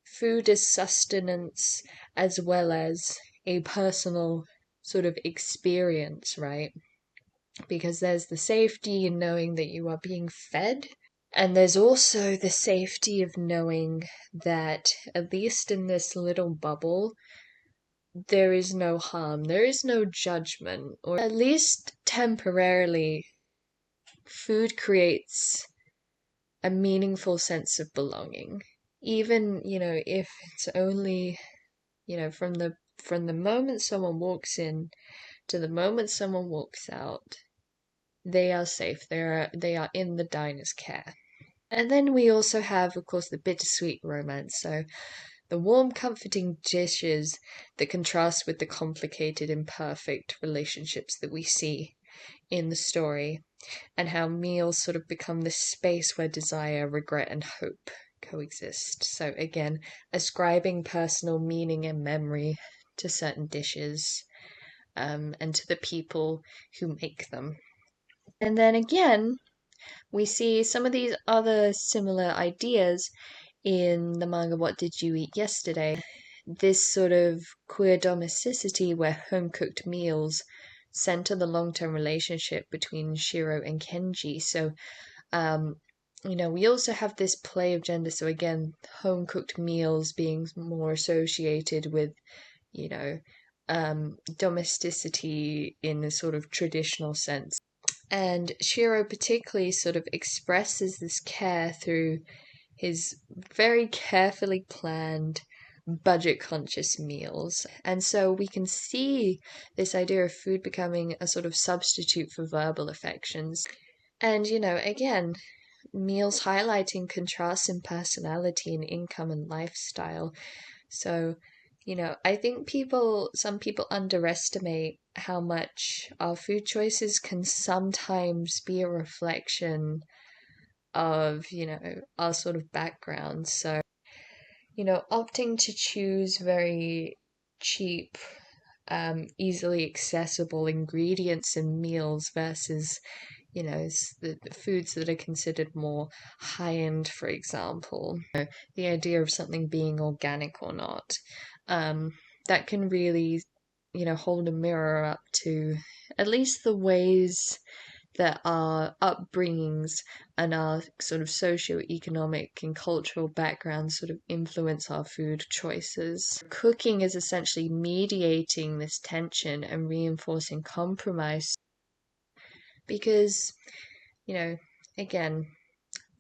food as sustenance as well as a personal sort of experience, right? Because there's the safety in knowing that you are being fed, and there's also the safety of knowing that, at least in this little bubble, there is no harm, there is no judgment, or at least temporarily, food creates a meaningful sense of belonging. Even, if it's only, from the moment someone walks in to the moment someone walks out, they are safe. They are in the diner's care. And then we also have, of course, the bittersweet romance. So the warm, comforting dishes that contrast with the complicated, imperfect relationships that we see in the story, and how meals sort of become this space where desire, regret, and hope coexist. So again, ascribing personal meaning and memory to certain dishes, and to the people who make them. And then again, we see some of these other similar ideas in the manga What Did You Eat Yesterday? This sort of queer domesticity where home cooked meals center the long term relationship between Shiro and Kenji. So, um, we also have this play of gender. So, again, home cooked meals being more associated with, you know, domesticity in a sort of traditional sense. And Shiro particularly sort of expresses this care through his very carefully planned, budget conscious meals. And so we can see this idea of food becoming a sort of substitute for verbal affections. And, again, meals highlighting contrasts in personality and income and lifestyle. So, I think some people underestimate how much our food choices can sometimes be a reflection of, our sort of background. So, opting to choose very cheap, easily accessible ingredients in meals versus, the foods that are considered more high end, for example. The idea of something being organic or not, that can really, hold a mirror up to at least the ways that our upbringings and our sort of socio-economic and cultural backgrounds sort of influence our food choices. Cooking is essentially mediating this tension and reinforcing compromise because, again,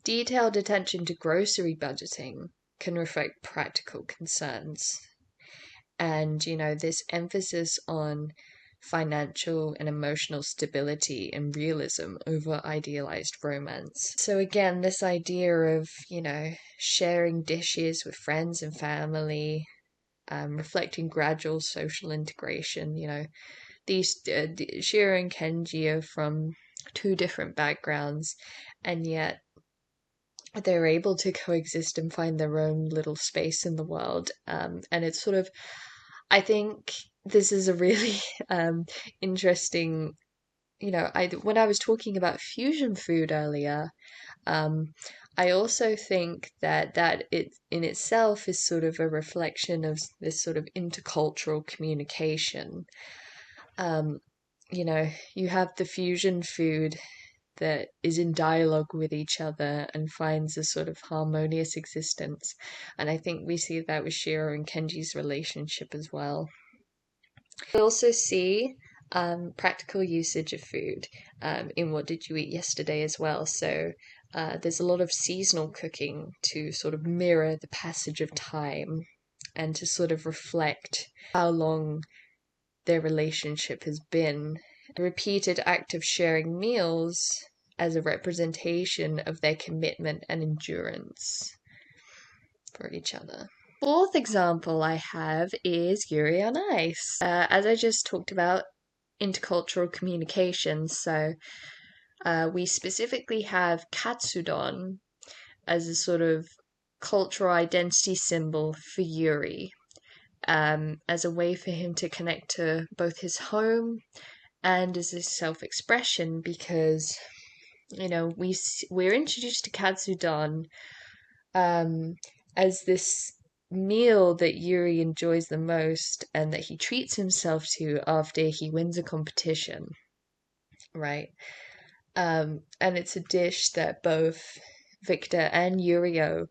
detailed attention to grocery budgeting can reflect practical concerns. And, this emphasis on financial and emotional stability and realism over idealized romance. So again, this idea of, sharing dishes with friends and family, reflecting gradual social integration, these Shiro and Kenji are from two different backgrounds, and yet they're able to coexist and find their own little space in the world. And it's sort of, I think this is a really interesting, when I was talking about fusion food earlier, I also think that it in itself is sort of a reflection of this sort of intercultural communication. Um, you have the fusion food that is in dialogue with each other and finds a sort of harmonious existence. And I think we see that with Shiro and Kenji's relationship as well. We also see practical usage of food in What Did You Eat Yesterday as well. So there's a lot of seasonal cooking to sort of mirror the passage of time and to sort of reflect how long their relationship has been. The repeated act of sharing meals as a representation of their commitment and endurance for each other. Fourth example I have is Yuri on Ice. As I just talked about, intercultural communication. So we specifically have katsudon as a sort of cultural identity symbol for Yuri, as a way for him to connect to both his home and as his self-expression, because we're introduced to katsudon as this meal that Yuri enjoys the most and that he treats himself to after he wins a competition, right? And it's a dish that both Victor and Yurio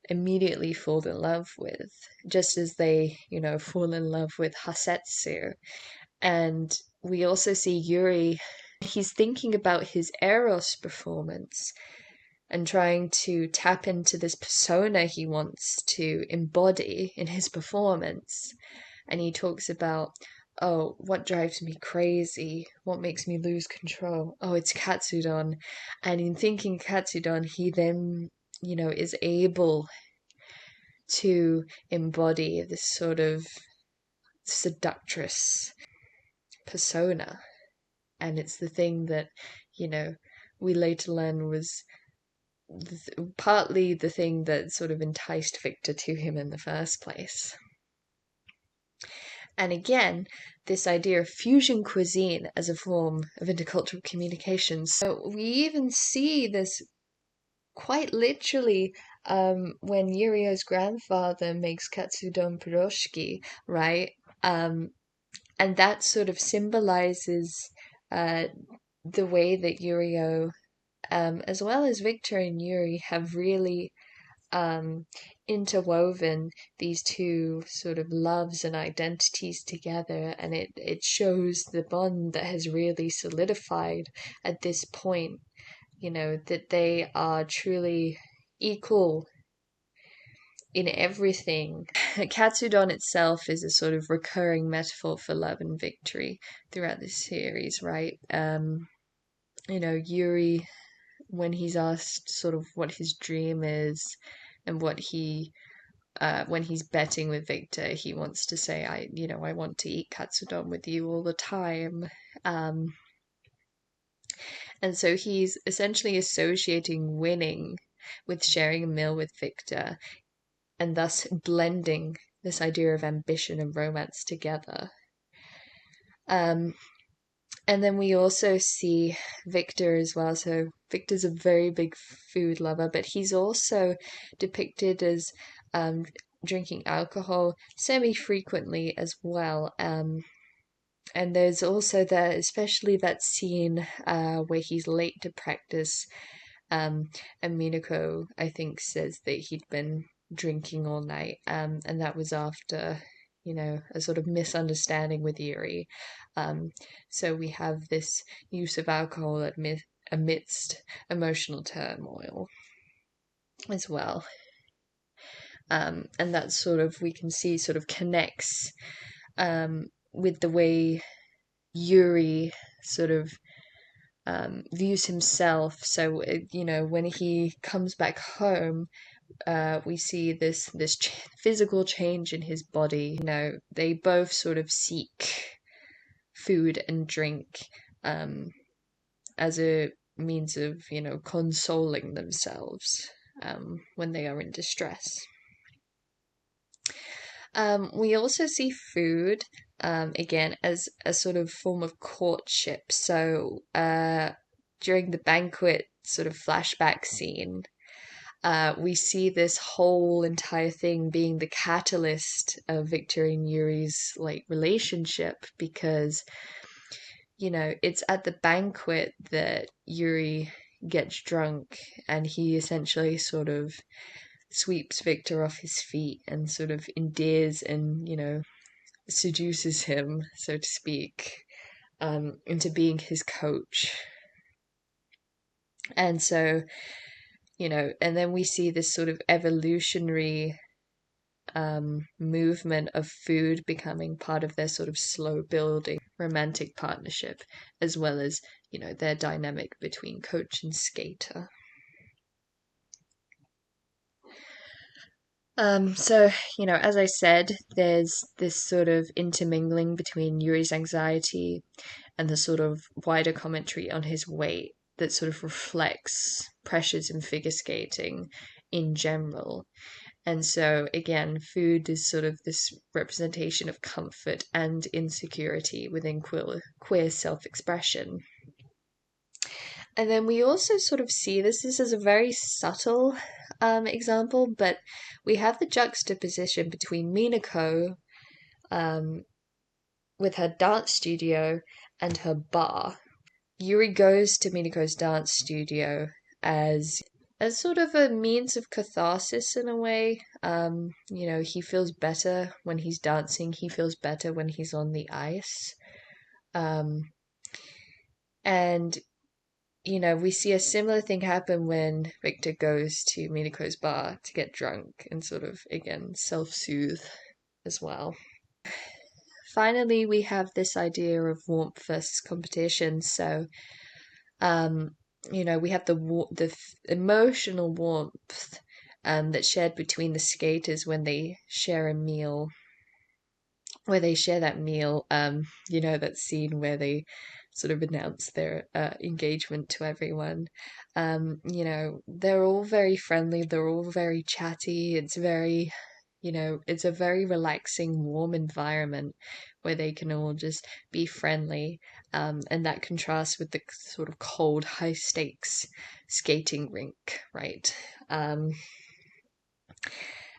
immediately fall in love with, just as they, fall in love with Hasetsu. And we also see Yuri, he's thinking about his Eros performance and trying to tap into this persona he wants to embody in his performance. And he talks about, oh, what drives me crazy? What makes me lose control? Oh, it's katsudon. And in thinking katsudon, he then, is able to embody this sort of seductress persona. And it's the thing that, we later learn was partly the thing that sort of enticed Victor to him in the first place. And again, this idea of fusion cuisine as a form of intercultural communication. So we even see this quite literally when Yurio's grandfather makes katsudon pierogi, right? And that sort of symbolizes uh, the way that Yurio, as well as Victor and Yuri, have really interwoven these two sort of loves and identities together, and it shows the bond that has really solidified at this point, that they are truly equal in everything. Katsudon itself is a sort of recurring metaphor for love and victory throughout this series, right? Yuri, when he's asked sort of what his dream is and what he when he's betting with Victor, he wants to say, I want to eat katsudon with you all the time. Um, and so he's essentially associating winning with sharing a meal with Victor, and thus blending this idea of ambition and romance together. Um, and then we also see Victor as well. So Victor's a very big food lover, but he's also depicted as drinking alcohol semi-frequently as well. And there's also that, especially that scene where he's late to practice, and Minako, I think, says that he'd been drinking all night, and that was after, a sort of misunderstanding with Yuri. So we have this use of alcohol amidst emotional turmoil as well. And that sort of, we can see, sort of connects with the way Yuri sort of views himself. So, when he comes back home, we see this physical change in his body. They both sort of seek food and drink as a means of, consoling themselves when they are in distress. We also see food, again, as a sort of form of courtship. So during the banquet sort of flashback scene, we see this whole entire thing being the catalyst of Victor and Yuri's relationship, because it's at the banquet that Yuri gets drunk, and he essentially sort of sweeps Victor off his feet and sort of endears and seduces him, so to speak, into being his coach. And so and then we see this sort of evolutionary movement of food becoming part of their sort of slow building romantic partnership, as well as, their dynamic between coach and skater. So, as I said, there's this sort of intermingling between Yuri's anxiety and the sort of wider commentary on his weight that sort of reflects pressures in figure skating in general. And so, again, food is sort of this representation of comfort and insecurity within queer self-expression. And then we also sort of see this is a very subtle example, but we have the juxtaposition between Minako with her dance studio and her bar. Yuri goes to Minako's dance studio as sort of a means of catharsis in a way. He feels better when he's dancing. He feels better when he's on the ice. And we see a similar thing happen when Victor goes to Minako's bar to get drunk and sort of, again, self-soothe as well. Finally, we have this idea of warmth versus competition. So, we have the emotional warmth that's shared between the skaters when they share a meal, where they share that meal, that scene where they sort of announce their engagement to everyone. They're all very friendly, they're all very chatty, it's very, it's a very relaxing, warm environment where they can all just be friendly. And that contrasts with the sort of cold, high stakes skating rink, right? Um,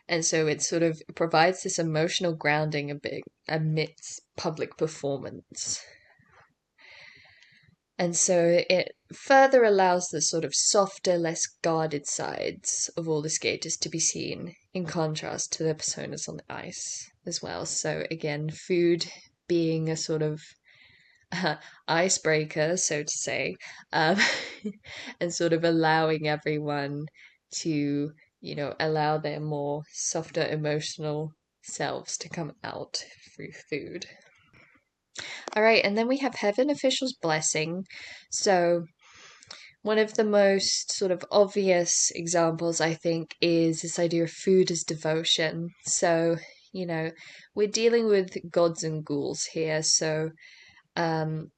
and so it sort of provides this emotional grounding a bit amidst public performance. And so it further allows the sort of softer, less guarded sides of all the skaters to be seen, in contrast to their personas on the ice as well. So again, food being a sort of icebreaker, so to say, um, and sort of allowing everyone to, allow their more softer emotional selves to come out through food. All right, and then we have heaven official's blessing. So one of the most sort of obvious examples, I think, is this idea of food as devotion. So, you know, we're dealing with gods and ghouls here. So, um,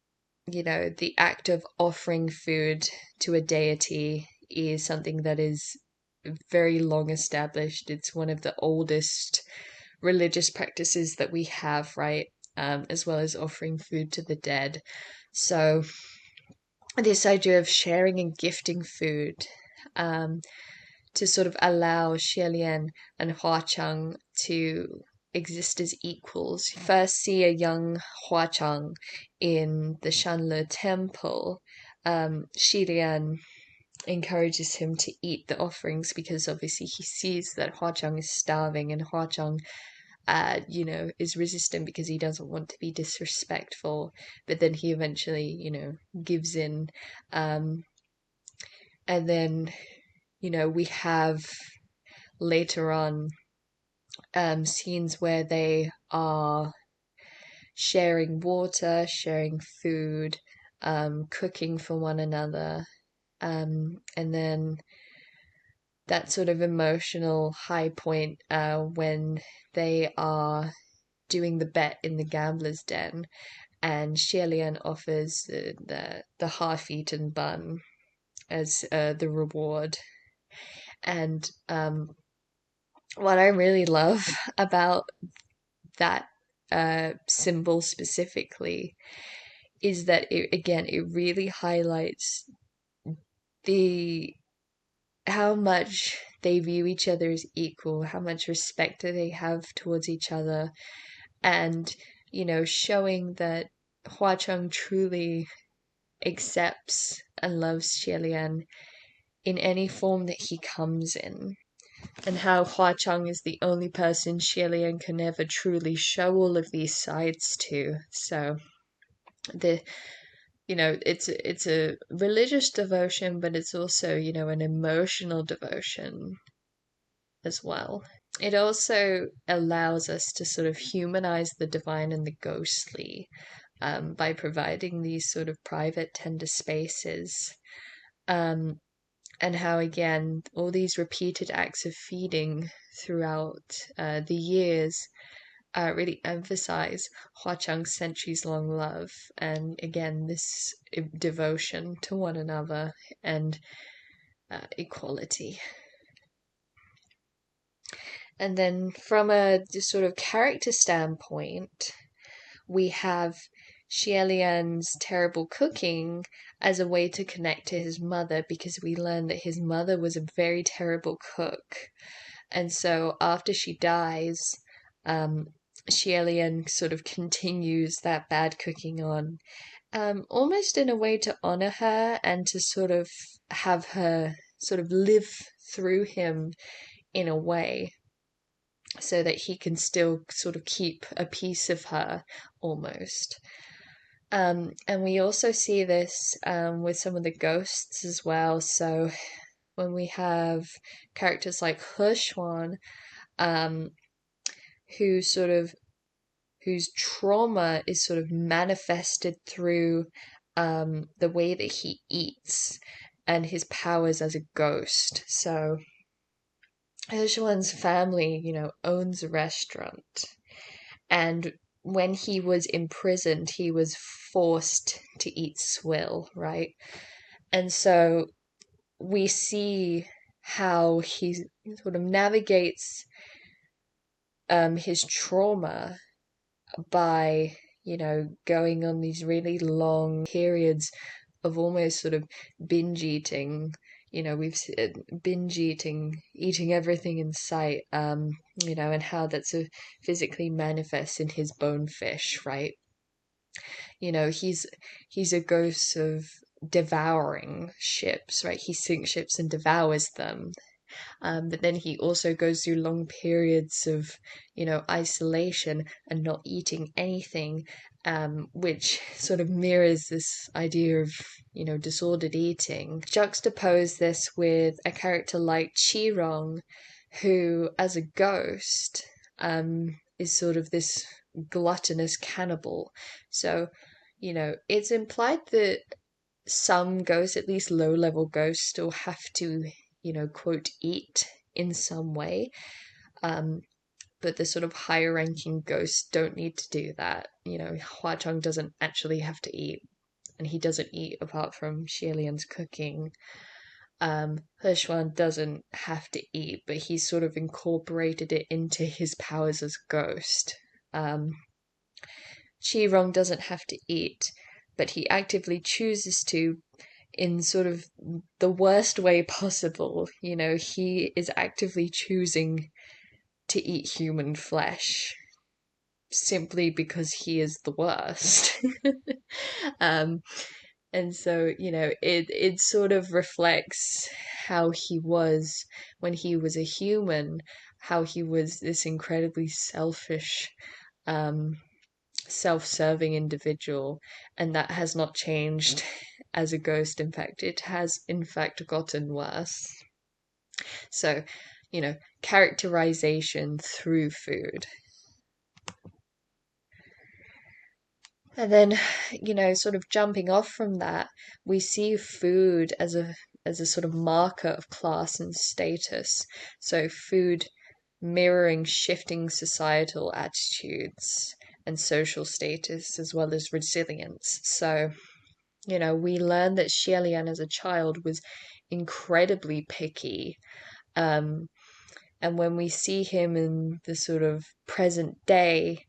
the act of offering food to a deity is something that is very long established. It's one of the oldest religious practices that we have, right? As well as offering food to the dead. So, this idea of sharing and gifting food um, to sort of allow Xielian and Huachang to exist as equals. You first see a young Huachang in the Shanle temple. Xilian encourages him to eat the offerings because obviously he sees that Huachang is starving, and Huachang is resistant because he doesn't want to be disrespectful, but then he eventually, gives in. And then, we have later on scenes where they are sharing water, sharing food, cooking for one another. And then that sort of emotional high point when they are doing the bet in the gambler's den, and Xielian offers the half-eaten bun as the reward. And what I really love about that symbol specifically is that it really highlights the how much they view each other as equal, how much respect they have towards each other, and showing that Hua Cheng truly accepts and loves Xielian in any form that he comes in, and how Hua Cheng is the only person Xielian can ever truly show all of these sides to. So the it's a religious devotion, but it's also an emotional devotion as well. It also allows us to sort of humanize the divine and the ghostly by providing these sort of private, tender spaces. Um, and how, again, all these repeated acts of feeding throughout the years really emphasize Hua Chang's centuries-long love, and again, this devotion to one another and equality. And then from a sort of character standpoint, we have Xielian's terrible cooking as a way to connect to his mother, because we learn that his mother was a very terrible cook. And so after she dies, Xielian sort of continues that bad cooking on, almost in a way to honor her and to sort of have her sort of live through him in a way, so that he can still sort of keep a piece of her almost. And we also see this with some of the ghosts as well. So when we have characters like Hershuan, um, whose trauma is sort of manifested through the way that he eats and his powers as a ghost. So Hershuan's family, owns a restaurant, and when he was imprisoned, he was forced to eat swill, right? And so we see how he sort of navigates his trauma by, going on these really long periods of almost sort of binge eating. Binge eating everything in sight, and how that's physically manifests in his bonefish, right? He's a ghost of devouring ships, right? He sinks ships and devours them. But then he also goes through long periods of, isolation and not eating anything, which sort of mirrors this idea of, disordered eating. Juxtapose this with a character like Chi-Rong, who, as a ghost, is sort of this gluttonous cannibal. So, it's implied that some ghosts, at least low level ghosts, still have to, quote, eat in some way. But the sort of higher ranking ghosts don't need to do that. Hua Chong doesn't actually have to eat, and he doesn't eat apart from Xie cooking. He Xuan doesn't have to eat, but he's sort of incorporated it into his powers as ghost. Qi Rong doesn't have to eat, but he actively chooses to in sort of the worst way possible. He is actively choosing to eat human flesh simply because he is the worst. um, and so, it sort of reflects how he was when he was a human, how he was this incredibly selfish, self-serving individual, and that has not changed as a ghost. In fact, it has in fact gotten worse. So, characterization through food. And then, sort of jumping off from that, we see food as a sort of marker of class and status. So food mirroring shifting societal attitudes and social status as well as resilience. So, we learn that Xielian as a child was incredibly picky. Um, and when we see him in the sort of present day,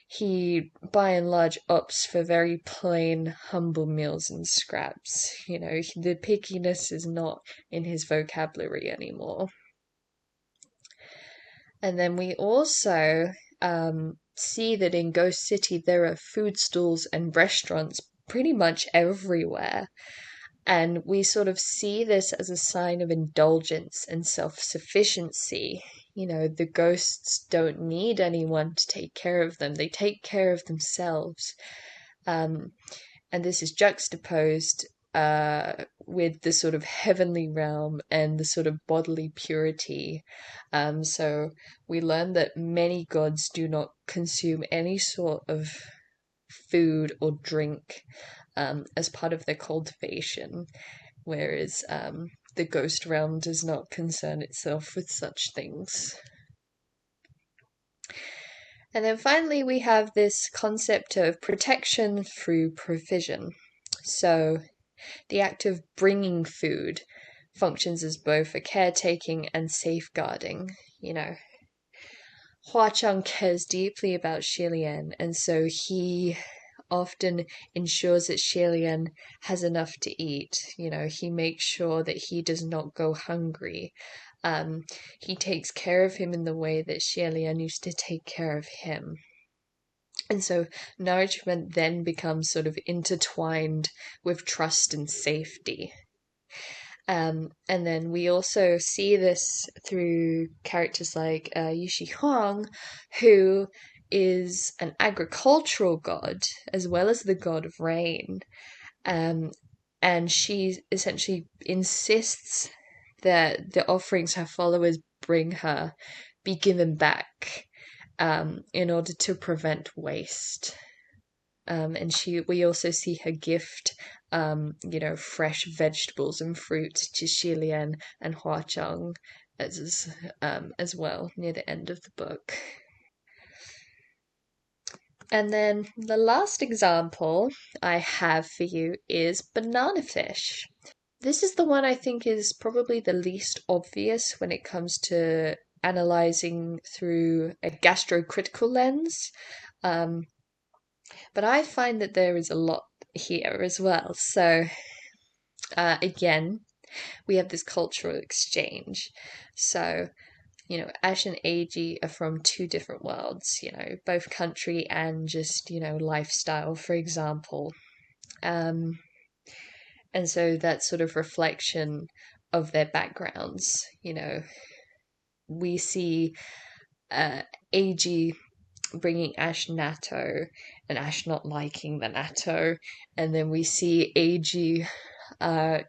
he by and large opts for very plain, humble meals and scraps. The pickiness is not in his vocabulary anymore. And then we also see that in Ghost City there are food stalls and restaurants pretty much everywhere. And we sort of see this as a sign of indulgence and self sufficiency. The ghosts don't need anyone to take care of them, they take care of themselves. And this is juxtaposed with the sort of heavenly realm and the sort of bodily purity. So we learn that many gods do not consume any sort of food or drink as part of their cultivation, whereas the ghost realm does not concern itself with such things. And then finally, we have this concept of protection through provision. So the act of bringing food functions as both a caretaking and safeguarding. Hua Chang cares deeply about Xilian, and so he often ensures that Xilian has enough to eat. He makes sure that he does not go hungry. He takes care of him in the way that Xilian used to take care of him. And so nourishment then becomes sort of intertwined with trust and safety. And then we also see this through characters like Yushi Huang, who is an agricultural god as well as the god of rain. And she essentially insists that the offerings her followers bring her be given back in order to prevent waste. And we also see her gift, fresh vegetables and fruit to Xilian and Huachang as well near the end of the book. And then the last example I have for you is banana fish. This is the one I think is probably the least obvious when it comes to analyzing through a gastrocritical lens. But I find that there is a lot here as well. So, again, we have this cultural exchange. So, Ash and Eiji are from two different worlds, both country and just, lifestyle, for example. And so that sort of reflection of their backgrounds, we see Eiji bringing Ash natto and Ash not liking the natto, and then we see Eiji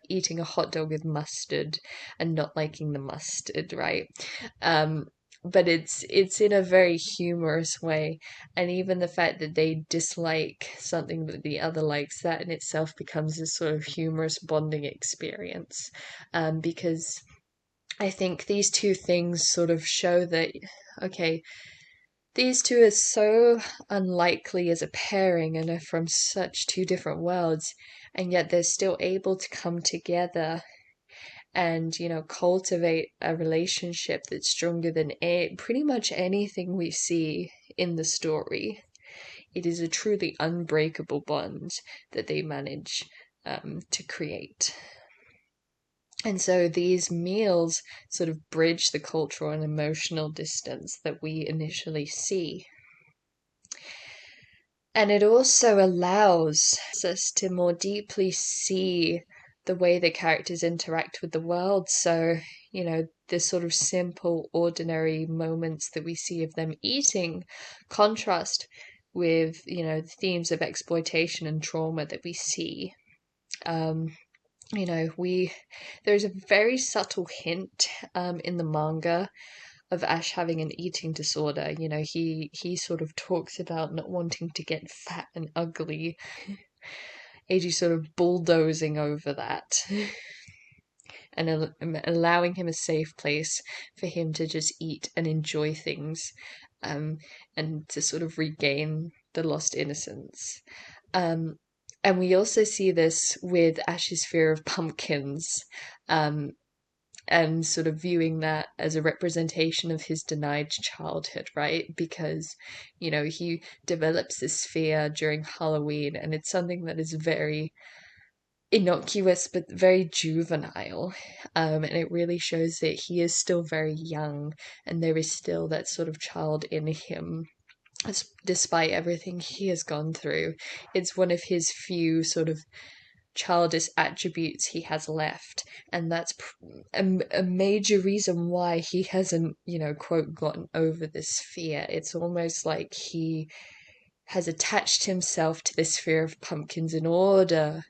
eating a hot dog with mustard and not liking the mustard, right? But it's in a very humorous way, and even the fact that they dislike something that the other likes, that in itself becomes this sort of humorous bonding experience, because I think these two things sort of show that, okay, these two are so unlikely as a pairing and are from such two different worlds, and yet they're still able to come together and, cultivate a relationship that's stronger than pretty much anything we see in the story. It is a truly unbreakable bond that they manage to create. And so these meals sort of bridge the cultural and emotional distance that we initially see. And it also allows us to more deeply see the way the characters interact with the world. So, the sort of simple, ordinary moments that we see of them eating contrast with, the themes of exploitation and trauma that we see. There's a very subtle hint in the manga of Ash having an eating disorder. He sort of talks about not wanting to get fat and ugly. Eiji sort of bulldozing over that and allowing him a safe place for him to just eat and enjoy things, and to sort of regain the lost innocence. And we also see this with Ash's fear of pumpkins, and sort of viewing that as a representation of his denied childhood, right? Because, he develops this fear during Halloween, and it's something that is very innocuous but very juvenile. And it really shows that he is still very young, and there is still that sort of child in him. Despite everything he has gone through, it's one of his few sort of childish attributes he has left, and that's a major reason why he hasn't, quote, gotten over this fear. It's almost like he has attached himself to this fear of pumpkins in order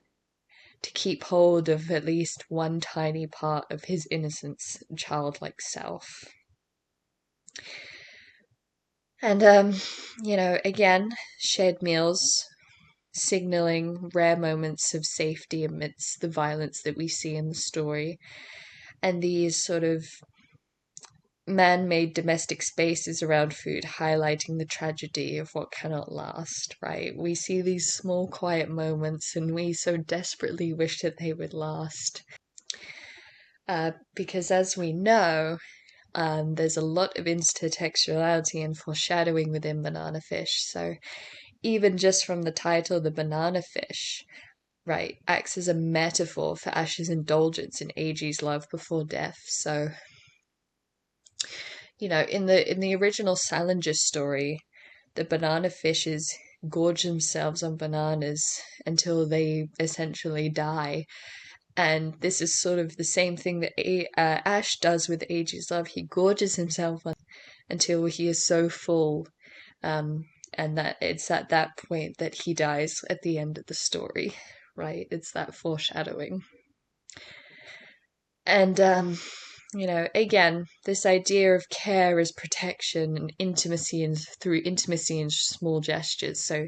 to keep hold of at least one tiny part of his innocence and childlike self. And again, shared meals signaling rare moments of safety amidst the violence that we see in the story. And these sort of man-made domestic spaces around food highlighting the tragedy of what cannot last, right? We see these small quiet moments and we so desperately wish that they would last. Because as we know, there's a lot of intertextuality and foreshadowing within Banana Fish. So even just from the title, the banana fish, right, acts as a metaphor for Ash's indulgence in Eiji's love before death. So, in the original Salinger story, the banana fishes gorge themselves on bananas until they essentially die. And this is sort of the same thing that Ash does with Eiji's love. He gorges himself on until he is so full, and that it's at that point that he dies at the end of the story, right? It's that foreshadowing. And, again, this idea of care as protection and intimacy, and through intimacy and small gestures. So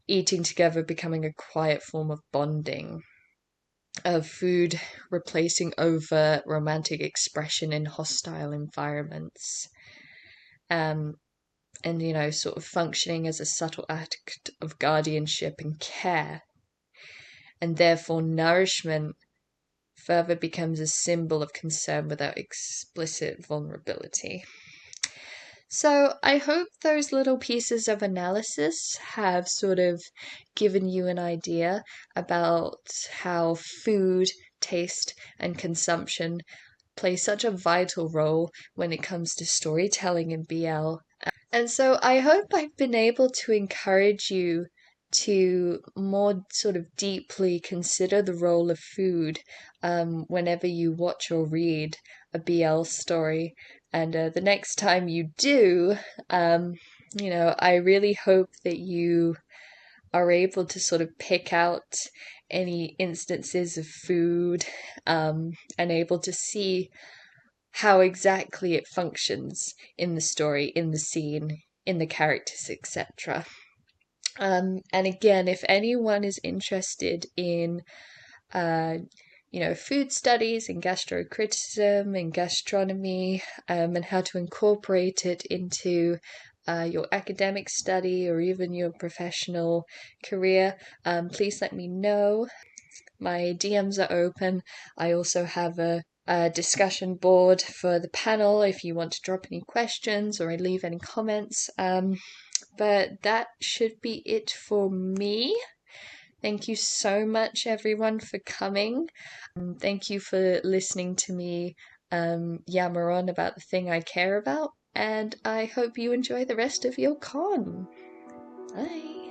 eating together becoming a quiet form of bonding, of food replacing overt romantic expression in hostile environments. And, sort of functioning as a subtle act of guardianship and care, and therefore nourishment further becomes a symbol of concern without explicit vulnerability. So I hope those little pieces of analysis have sort of given you an idea about how food, taste, and consumption play such a vital role when it comes to storytelling in BL. And so I hope I've been able to encourage you to more sort of deeply consider the role of food whenever you watch or read a BL story. And the next time you do, I really hope that you are able to sort of pick out any instances of food and able to see how exactly it functions in the story, in the scene, in the characters, etc. And again, if anyone is interested in, food studies and gastrocriticism and gastronomy, and how to incorporate it into your academic study or even your professional career, please let me know. My DMs are open. I also have a discussion board for the panel if you want to drop any questions or leave any comments. But that should be it for me. Thank you so much, everyone, for coming. Thank you for listening to me yammer on about the thing I care about. And I hope you enjoy the rest of your con. Bye.